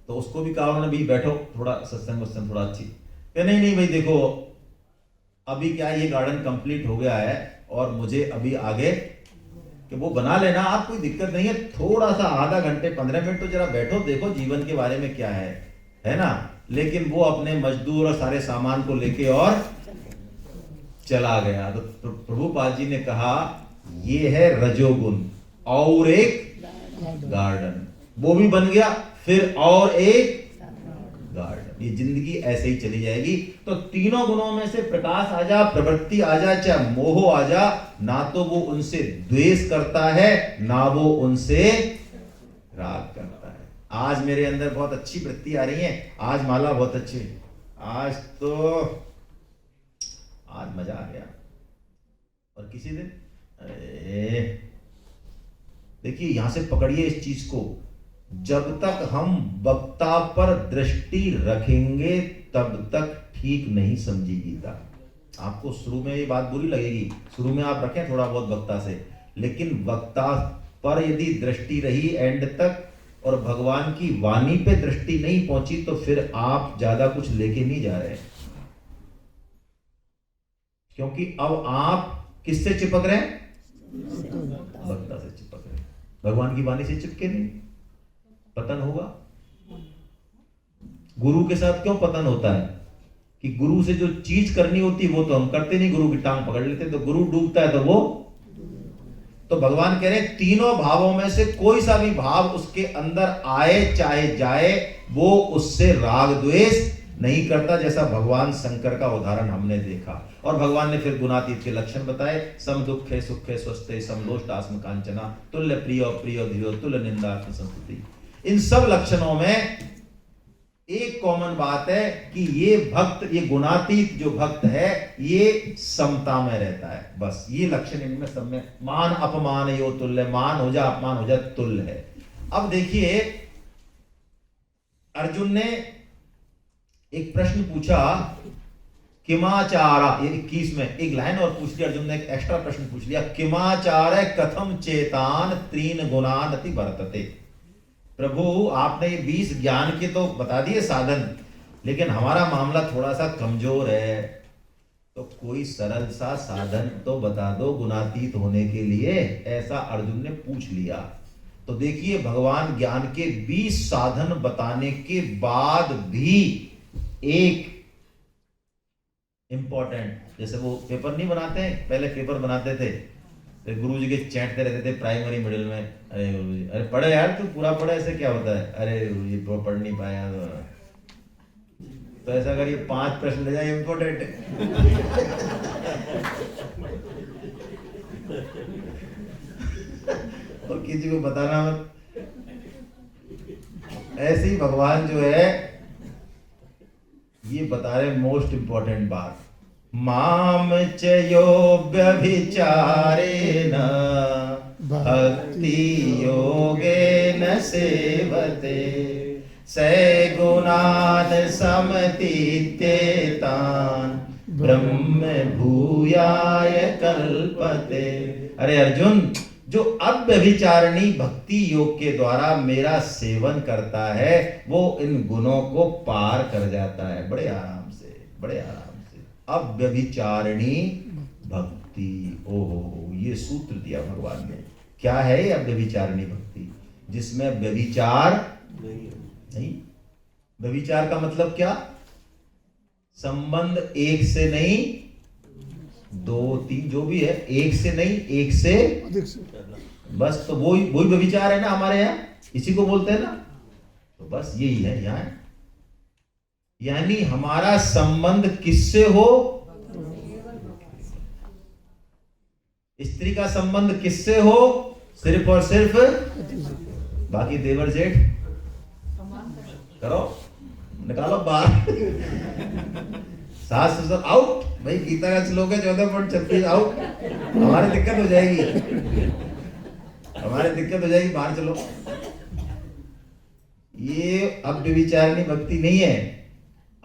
तो उसको भी कहा उन्होंने, भी बैठो थोड़ा सत्संग वत्संग थोड़ा अच्छी, कहे नहीं नहीं भाई देखो अभी क्या है, ये गार्डन कंप्लीट हो गया है और मुझे अभी आगे कि वो बना लेना, आप कोई दिक्कत नहीं है, थोड़ा सा आधा घंटे 15 मिनट तो जरा बैठो, देखो जीवन के बारे में क्या है ना। लेकिन वो अपने मजदूर और सारे सामान को लेके और चला गया। तो प्रभुपाद जी ने कहा ये है रजोगुण, और एक गार्डन वो भी बन गया, फिर और एक गार्डन। ये जिंदगी ऐसे ही चली जाएगी। तो तीनों गुणों में से प्रकाश आ जा, प्रवृत्ति आ जा, चाहे मोह आ जा, ना तो वो उनसे द्वेष करता है ना वो उनसे राग करता है। आज मेरे अंदर बहुत अच्छी वृत्ति आ रही है, आज माला बहुत अच्छी, आज मजा आ गया। और किसी दिन देखिए यहां से पकड़िए इस चीज को, जब तक हम वक्ता पर दृष्टि रखेंगे तब तक ठीक नहीं समझी गीता। आपको शुरू में ये बात बुरी लगेगी, शुरू में आप रखें थोड़ा बहुत वक्ता से, लेकिन वक्ता पर यदि दृष्टि रही एंड तक और भगवान की वाणी पे दृष्टि नहीं पहुंची, तो फिर आप ज्यादा कुछ लेके नहीं जा रहे, क्योंकि अब आप किससे चिपक रहे हैं? वक्ता से चिपक रहे हैं, भगवान की वाणी से चिपके नहीं, पतन होगा। गुरु के साथ क्यों पतन होता है कि गुरु से जो चीज करनी होती है वो तो हम करते नहीं, गुरु की टांग पकड़ लेते, तो गुरु डूबता है तो वो, तो भगवान कह रहे हैं तीनों भावों में से कोई सा भी भाव उसके अंदर आए चाहे जाए, वो उससे राग द्वेष नहीं करता, जैसा भगवान शंकर का उदाहरण हमने देखा। और भगवान ने फिर गुणातीत के लक्षण बताए, सम दुखे सुखे स्वस्थे समलोष्टास्म कांचना तुल्य प्रिय प्रिय धीरो तुल्य निंदात्म संस्तुति। इन सब लक्षणों में एक कॉमन बात है कि ये भक्त, ये गुणातीत जो भक्त है, ये समता में रहता है। बस ये लक्षण इनमें सब में, मान अपमान यो तुल्य, मान हो जा अपमान हो जा तुल्य है। अब देखिए अर्जुन ने एक प्रश्न पूछा, किमाचारा, ये 21 में एक लाइन और पूछ लिया अर्जुन ने, एक एक्स्ट्रा प्रश्न पूछ लिया, किमाचार कथम चेतान त्रीन गुणान अति वर्तते। प्रभु आपने ये 20 ज्ञान के तो बता दिए साधन, लेकिन हमारा मामला थोड़ा सा कमजोर है, तो कोई सरल सा साधन तो बता दो गुणातीत होने के लिए, ऐसा अर्जुन ने पूछ लिया। तो देखिए भगवान ज्ञान के 20 साधन बताने के बाद भी एक इंपॉर्टेंट, जैसे वो पेपर नहीं बनाते हैं, पहले पेपर बनाते थे तो गुरु जी के चैंटते रहते थे प्राइमरी मिडिल में, अरे गुरु जी अरे पढ़े यार तू पूरा पढ़े, ऐसे क्या होता है, अरे गुरु जी पढ़ नहीं पाया, तो ऐसा करिए 5 प्रश्न ले जाए इंपॉर्टेंट है। और किसी को बताना मत। ऐसे ही भगवान जो है ये बता रहे मोस्ट इंपॉर्टेंट बात, माम चयो व्यभिचारेण भक्ति योगेन सेवते सैगुणान् समतीत्येतान् ब्रह्म भूयाय कल्पते। अरे अर्जुन, जो अव्यभिचारिणी भक्ति योग के द्वारा मेरा सेवन करता है वो इन गुणों को पार कर जाता है बड़े आराम से, बड़े आराम से। अव्यभिचारिणी भक्ति, ओहो, ये सूत्र दिया भगवान ने। क्या है ये अव्यभिचारिणी भक्ति? जिसमें व्यभिचार नहीं। व्यभिचार का मतलब क्या? संबंध एक से नहीं, 2 3 जो भी है, एक से नहीं, एक से बस, तो वही व्यभिचार है ना हमारे यहाँ, इसी को बोलते हैं ना। तो बस यही है यहाँ, यानी हमारा संबंध किससे हो? स्त्री का संबंध किससे हो? सिर्फ और सिर्फ, बाकी देवर जेठ करो, निकालो बाहर। सास ससुर आउट, भाई गीता का श्लोक है 14.36 आउट, हमारी दिक्कत हो जाएगी, हमारी दिक्कत हो जाएगी, बाहर चलो। ये अव्यभिचारिणी भक्ति नहीं है।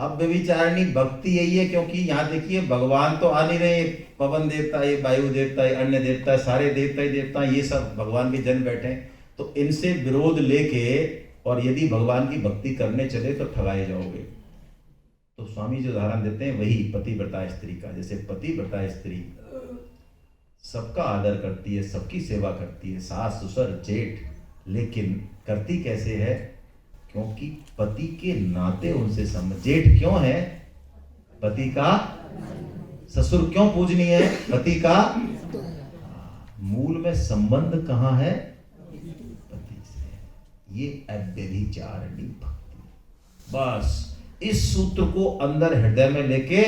अब व्यभिचारिणी भक्ति यही है, क्योंकि यहाँ देखिए भगवान तो आ नहीं रहे, पवन देवता, ये वायु देवता, ये अन्य देवता, सारे देवता ही देवता, ये सब भगवान के जन बैठे हैं। तो इनसे विरोध लेके और यदि भगवान की भक्ति करने चले तो ठगाए जाओगे। तो स्वामी जो उदाहरण देते हैं वही पतिव्रता स्त्री का। जैसे पतिव्रता स्त्री सबका आदर करती है, सबकी सेवा करती है, सास ससुर जेठ, लेकिन करती कैसे है? क्योंकि पति के नाते उनसे जेठ क्यों है? पति का। ससुर क्यों पूजनीय है? पति का। मूल में संबंध कहां है? पति से। ये अव्यभिचारिणी भक्ति। बस इस सूत्र को अंदर हृदय में लेके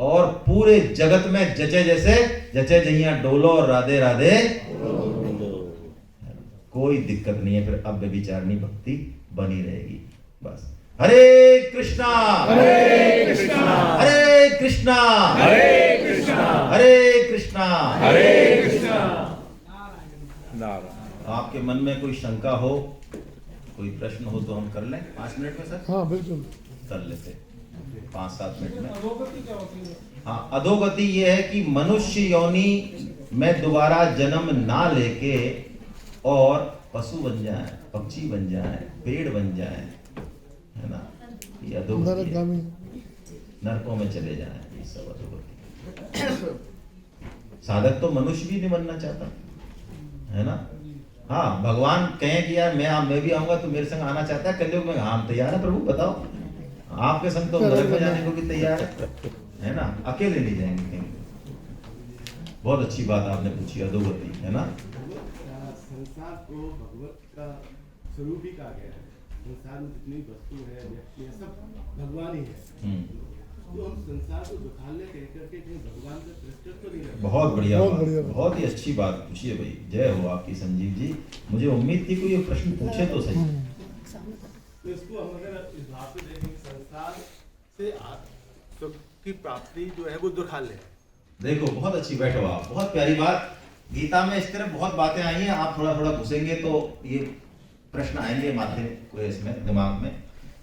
और पूरे जगत में जचे जैसे जचे जहिया डोलो और राधे राधे, कोई दिक्कत नहीं है। फिर अव्यभिचारिणी भक्ति बनी रहेगी। बस हरे कृष्णा हरे कृष्णा हरे कृष्णा हरे कृष्णा हरे कृष्णा हरे कृष्णा। आपके मन में कोई शंका हो, कोई प्रश्न हो तो हम कर लें 5 मिनट में सर? हाँ बिल्कुल कर लेते 5-7 मिनट में। हाँ, अधोगति ये है कि मनुष्य योनि में दोबारा जन्म ना लेके और पशु बन जाए, पक्षी बन जाए, पेड़ बन जाए, है ना, ये अधोगति है। नरकों में चले जाए, ये सब अधोगति। साधक तो मनुष्य भी नहीं बनना चाहता, है ना। हाँ, भगवान कहें कि यार मैं भी आऊंगा तो मेरे संग आना चाहता है कलयुग में। हाँ, तैयार है प्रभु, बताओ। आपके संग तो नरक में जाने को भी तैयार है ना, अकेले नहीं जाएंगे कहीं। बहुत अच्छी बात आपने पूछी, अधोगति, है ना। संसार को भगवत का स्वरूप ही कहा गया है। संसार में जितनी वस्तु है, व्यक्ति है, सब भगवान ही है। तो हम संसार को दुखालय कह करके कहीं भगवान का दृष्टि तो नहीं रखते। बहुत बढ़िया बात, बहुत ही अच्छी बात पूछी है भाई। जय हो आपकी संजीव जी। मुझे उम्मीद थी कोई ये प्रश्न पूछे तो सही। तो इसको हम अगर इस भाव से देखेंगे, संसार से सुख की प्राप्ति जो है वो दुखालय है। देखो बहुत अच्छी, बैठो आप, बहुत प्यारी बात। गीता में इस तरह बहुत बातें आई हैं, आप थोड़ा थोड़ा घुसेंगे तो ये प्रश्न आएंगे माध्यम को इसमें दिमाग में।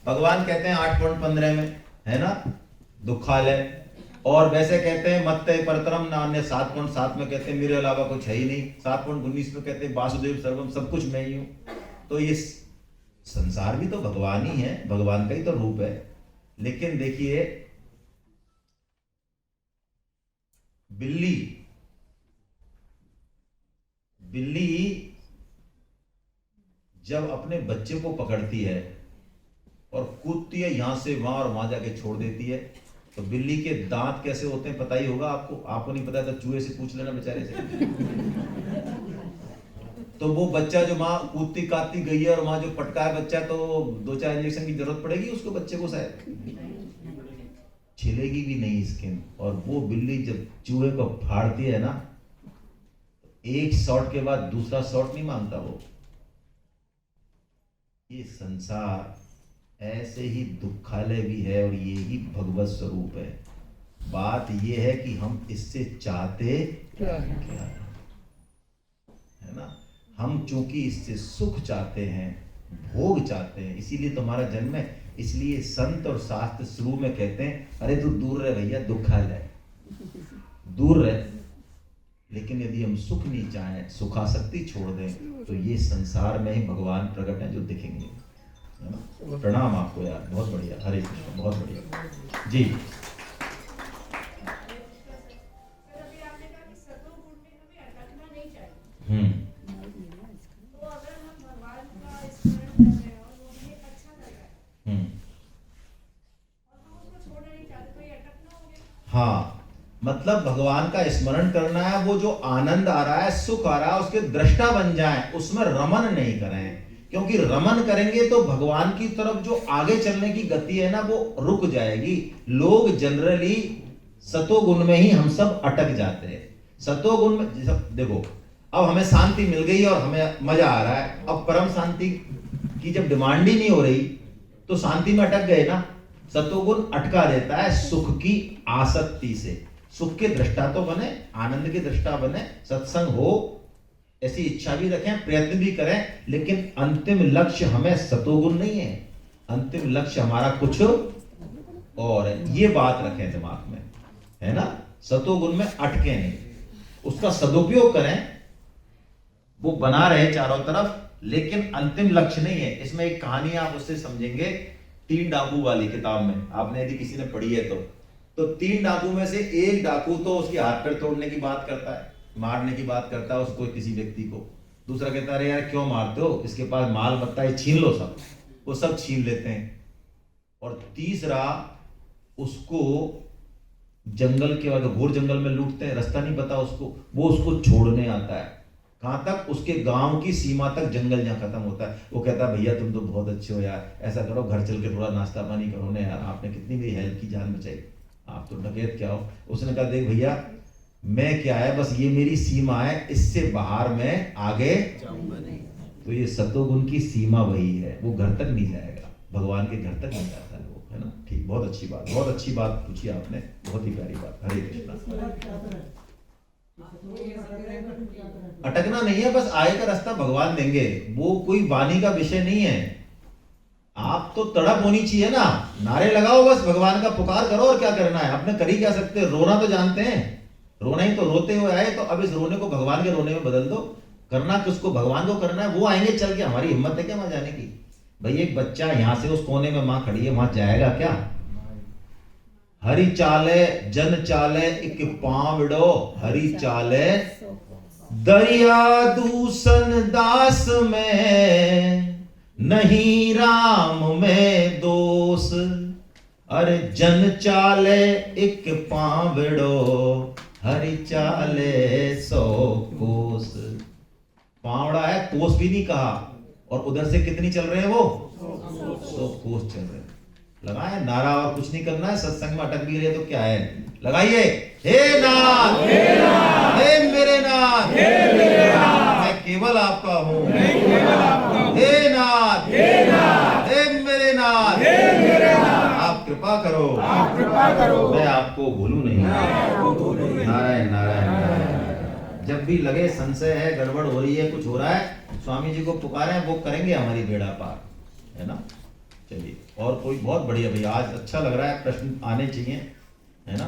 भगवान कहते हैं 8.15 में, है ना, दुखालय। और वैसे कहते हैं मत्तय परतरम नान्य 7.7 में कहते हैं मेरे अलावा कुछ है ही नहीं। 7.19 में कहते हैं वासुदेव सर्वम, सब कुछ मैं ही हूं। तो ये संसार भी तो भगवान ही है, भगवान का ही तो रूप है। लेकिन देखिए, बिल्ली जब अपने बच्चे को पकड़ती है और कूदती है यहां से वहां और वहां जाके छोड़ देती है, तो बिल्ली के दांत कैसे होते हैं पता ही होगा आपको। आपको नहीं पता तो चूहे से पूछ लेना बेचारे से। तो वो बच्चा जो माँ कूदती काटती गई है और वहां जो पटका है बच्चा, तो 2-4 इंजेक्शन की जरूरत पड़ेगी उसको, बच्चे को शायद छिलेगी भी नहीं स्किन। और वो बिल्ली जब चूहे को फाड़ती है ना, एक शॉट के बाद दूसरा शॉट नहीं मांगता वो। ये संसार ऐसे ही दुखालय भी है और ये ही भगवत स्वरूप है। बात ये है कि हम इससे चाहते क्या है ना। हम चूंकि इससे सुख चाहते हैं, भोग चाहते हैं, इसीलिए तुम्हारा जन्म है। इसलिए संत और शास्त्र शुरू में कहते हैं अरे तू दूर रह भैया, दुखालय दूर रह। लेकिन यदि हम सुख नहीं चाहें, सुखासक्ति छोड़ दें, तो ये संसार में ही भगवान प्रकट हैं जो दिखेंगे, है ना। प्रणाम आपको यार, बहुत बढ़िया। हरे कृष्ण, बहुत बढ़िया जी। हाँ, मतलब भगवान का स्मरण करना है। वो जो आनंद आ रहा है, सुख आ रहा है, उसके दृष्टा बन जाएं, उसमें रमन नहीं करें। क्योंकि रमन करेंगे तो भगवान की तरफ जो आगे चलने की गति है ना, वो रुक जाएगी। लोग जनरली सतोगुण में ही हम सब अटक जाते हैं। सतोगुण में देखो, अब हमें शांति मिल गई और हमें मजा आ रहा है। अब परम शांति की जब डिमांड ही नहीं हो रही तो शांति में अटक गए ना। सतोगुण अटका देता है सुख की आसक्ति से। सुख के दृष्टा तो बने, आनंद के दृष्टा बने, सत्संग हो ऐसी इच्छा भी रखें, प्रयत्न भी करें, लेकिन अंतिम लक्ष्य हमें सतोगुण नहीं है। अंतिम लक्ष्य हमारा कुछ और ये बात रखें दिमाग में, है ना, सतोगुण में अटके नहीं, उसका सदुपयोग करें, वो बना रहे चारों तरफ, लेकिन अंतिम लक्ष्य नहीं है। इसमें एक कहानी आप उससे समझेंगे, 3 डाकू वाली किताब में, आपने यदि किसी ने पढ़ी है तो 3 डाकू में से एक डाकू तो उसकी हाथ पैर तोड़ने की बात करता है, मारने की बात करता है उसको, किसी व्यक्ति को। दूसरा कहता है अरे यार क्यों मारते हो, इसके पास माल बत्ता है, छीन लो सब, वो सब छीन लेते हैं। और तीसरा उसको जंगल के और घोर जंगल में लूटते हैं, रास्ता नहीं पता उसको, वो उसको छोड़ने आता है, कहां तक, उसके गांव की सीमा तक, जंगल जहां खत्म होता है। वो कहता है भैया तुम तो बहुत अच्छे हो यार, ऐसा करो घर चल के थोड़ा नाश्ता पानी करो ना यार, आपने कितनी मेरी हेल्प की, जान बचाई, आप तो डकैत क्या हो। उसने कहा देख भैया मैं क्या है, बस ये मेरी सीमा है, इससे बाहर मैं आगे जाऊंगा नहीं। तो ये सतोगुण की सीमा वही है, वो घर तक नहीं जाएगा, भगवान के घर तक नहीं जाता है वो, है ना। ठीक, बहुत अच्छी बात, बहुत अच्छी बात पूछी आपने, बहुत ही प्यारी बात। हरे कृष्णा। अटकना नहीं है, बस आए का रास्ता भगवान देंगे, वो कोई वाणी का विषय नहीं है। आप तो तड़प होनी चाहिए ना, नारे लगाओ, बस भगवान का पुकार करो, और क्या करना है, आपने कर ही क्या सकते, रोना तो जानते हैं, रोना ही तो, रोते हुए आए, तो अब इस रोने को भगवान के रोने में बदल दो। करना किसको, भगवान को करना है, वो आएंगे चल के, हमारी हिम्मत है क्या वहां जाने की। भाई एक बच्चा यहां से उस कोने में मां खड़ी है, वहां जाएगा क्या। हरि चाले जन चाले एक पावड़ो, हरि चाले दरिया दूसन दास में, नहीं राम में दोष। अरे जन चाले एक पावड़ो, हरि चाले 100 कोस। पावड़ा है, कोस भी नहीं कहा, और उधर से कितनी चल रहे हैं वो, 100 कोस चल रहे हैं। लगाए नारा, और कुछ नहीं करना है, सत्संग में अटक भी रहे तो क्या है, लगाइए, हे नाथ, हे मेरे नाथ, मैं केवल आपका हूँ, हे नाथ, हे मेरे नाथ, आप कृपा करो, मैं आपको भूलूं नहीं। नारायण नारायण नारायण। जब भी लगे संशय है, गड़बड़ हो रही है, कुछ हो रहा है, स्वामी जी को पुकारें, वो करेंगे हमारी बेड़ा पार, है ना। चलिए, और कोई, बहुत बढ़िया भैया, आज अच्छा लग रहा है, प्रश्न आने चाहिए, है ना।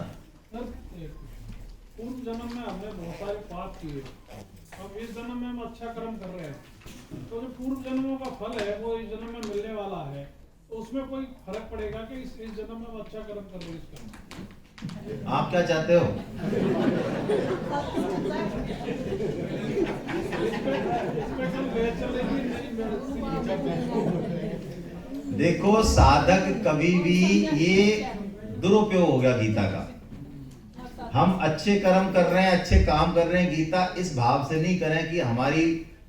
सर, पूर्व जन्म में हमने बहुत सारे पाप किए, अब इस जन्म में हम अच्छा कर्म कर रहे हैं, तो जो पूर्व जन्मों का फल है वो इस जन्म में मिलने वाला है, तो उसमें कोई फर्क पड़ेगा कि इस जन्म में हम अच्छा कर्म कर रहे हैं। आप क्या चाहते हो? देखो साधक कभी भी, ये दुरुपयोग हो गया गीता का। हम अच्छे कर्म कर रहे हैं, अच्छे काम कर रहे हैं, गीता इस भाव से नहीं करें कि हमारी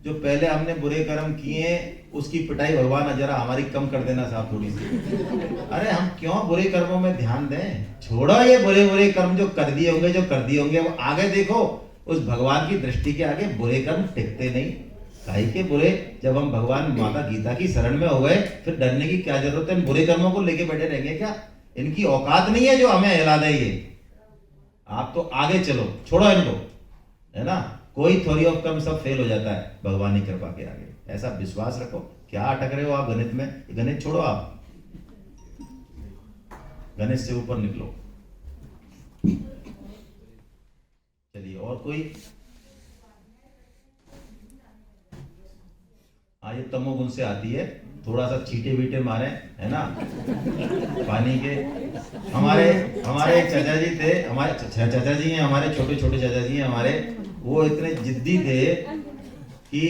जो पहले हमने बुरे कर्म किए उसकी पिटाई भगवान जरा हमारी कम कर देना साहब थोड़ी सी। अरे हम क्यों बुरे कर्मों में ध्यान दें, छोड़ो ये बुरे बुरे कर्म जो कर दिए होंगे, वो आगे देखो, उस भगवान की दृष्टि के आगे बुरे कर्म टिकते नहीं। काहे के बुरे, जब हम भगवान माता गीता की शरण में हो गए, फिर डरने की क्या जरूरत है, इन बुरे कर्मों को लेके बैठे रहेंगे क्या, इनकी औकात नहीं है जो हमें हिला दे। ये आप तो आगे चलो, छोड़ो इनको, है ना। कोई थ्योरी ऑफ कर्म सब फेल हो जाता है भगवान की कृपा के आगे, ऐसा विश्वास रखो। क्या अटक रहे हो आप गणित में, गणित छोड़ो, आप गणित से ऊपर निकलो। चलिए, और कोई। हाँ, ये तमोगुण से आती है, थोड़ा सा छींटे बीटे मारे, है ना, पानी के। हमारे एक चाचा जी थे, हमारे चाचा जी हैं, हमारे छोटे छोटे चाचा जी हैं हमारे, वो इतने जिद्दी थे कि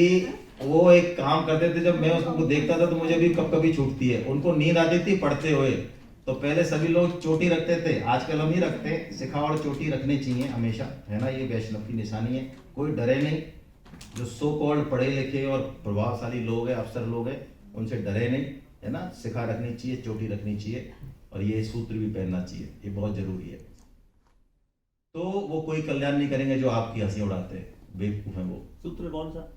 वो एक काम करते थे, जब मैं उसको देखता था तो मुझे भी कभी छूटती है, उनको नींद आती थी पढ़ते हुए। तो पहले सभी लोग चोटी रखते थे, आजकल हम नहीं रखते, सिखा और चोटी रखनी चाहिए हमेशा, है ना, ये वैष्णव की निशानी है। कोई डरे नहीं, जो सो कॉल्ड पढ़े लिखे और प्रभावशाली लोग हैं, अफसर लोग हैं, उनसे डरे नहीं, है ना। सिखा रखनी चाहिए, चोटी रखनी चाहिए, और ये सूत्र भी पहनना चाहिए, ये बहुत जरूरी है। तो वो कोई कल्याण नहीं करेंगे जो आपकी हंसी उड़ाते हैं, बेवकूफ है वो। सूत्र कौन सा?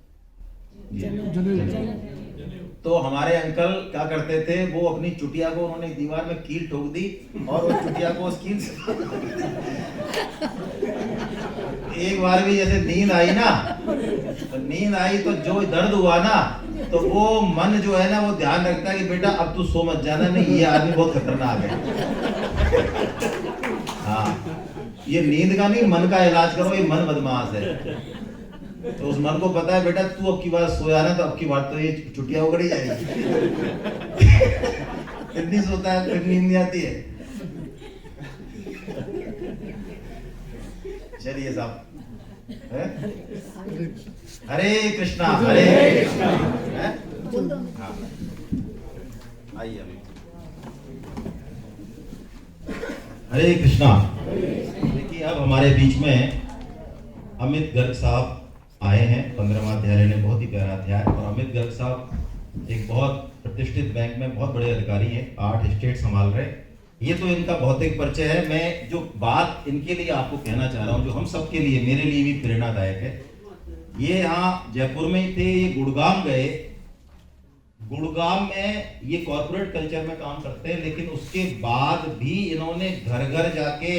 तो हमारे अंकल क्या करते थे, वो अपनी चुटिया को उन्होंने दीवार में कील ठोक दी, और वो चुटिया को उस कील से एक बार भी जैसे नींद आई ना, तो नींद आई तो जो दर्द हुआ ना, तो वो मन जो है ना, वो ध्यान रखता है कि बेटा अब तू सो मत जाना, नहीं ये आदमी बहुत खतरनाक है। हाँ, ये नींद का नहीं, मन का इलाज करो, ये मन बदमाश है। तो उस मन को पता है बेटा तू अब की बार सोया ना, तो अब की बार तो ये छुट्टियां उगड़ी जाएगी। फिर नहीं सोता है, फिर नींद नहीं आती है। चलिए साहब, हरे कृष्णा हरे कृष्णा। हाँ, आइए अभी। हरे कृष्णा। देखिए अब हमारे बीच में अमित गर्ग साहब आए हैं। 15वां अध्याय ने बहुत ही प्यारा अध्याय। और अमित गर्ग साहब एक बहुत प्रतिष्ठित बैंक में बहुत बड़े अधिकारी हैं, 8 स्टेट संभाल रहे। ये तो इनका भौतिक परिचय है। मैं जो बात इनके लिए आपको कहना चाह रहा हूँ, जो हम सबके लिए, मेरे लिए भी प्रेरणादायक है। ये यहाँ जयपुर में ही थे, ये गुड़गांव गए। गुड़गांव में ये कॉर्पोरेट कल्चर में काम करते हैं, लेकिन उसके बाद भी इन्होंने घर घर जाके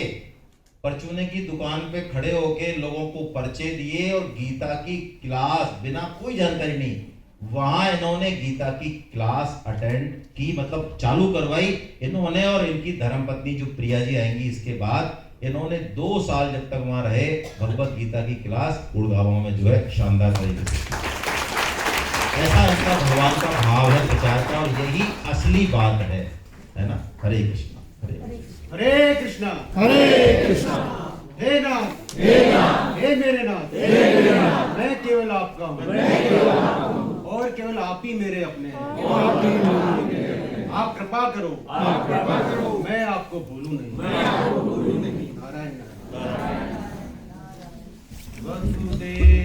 परचूने की दुकान पे खड़े होके लोगों को पर्चे दिए और गीता की क्लास, बिना कोई जानकारी नहीं, वहां इन्होंने गीता की क्लास अटेंड की, मतलब चालू करवाई इन्होंने। और इनकी धर्मपत्नी जो प्रिया जी आएंगी इसके बाद, इन्होंने 2 साल जब तक वहां रहे भगवत गीता की क्लास गुड़गांव में जो है शानदार तरीके से। ऐसा इनका भगवान का भाव है प्रचार का, और यही असली बात है ना। हरे कृष्णा हरे कृष्णा। हरे कृष्णा हरे कृष्णा। हे नाथ हे मेरे नाथ, मैं केवल आपका हूँ और केवल आप ही मेरे अपने हैं। आप कृपा करो, मैं आपको भूलूं नहीं। नारायण नारायण। वसुदेव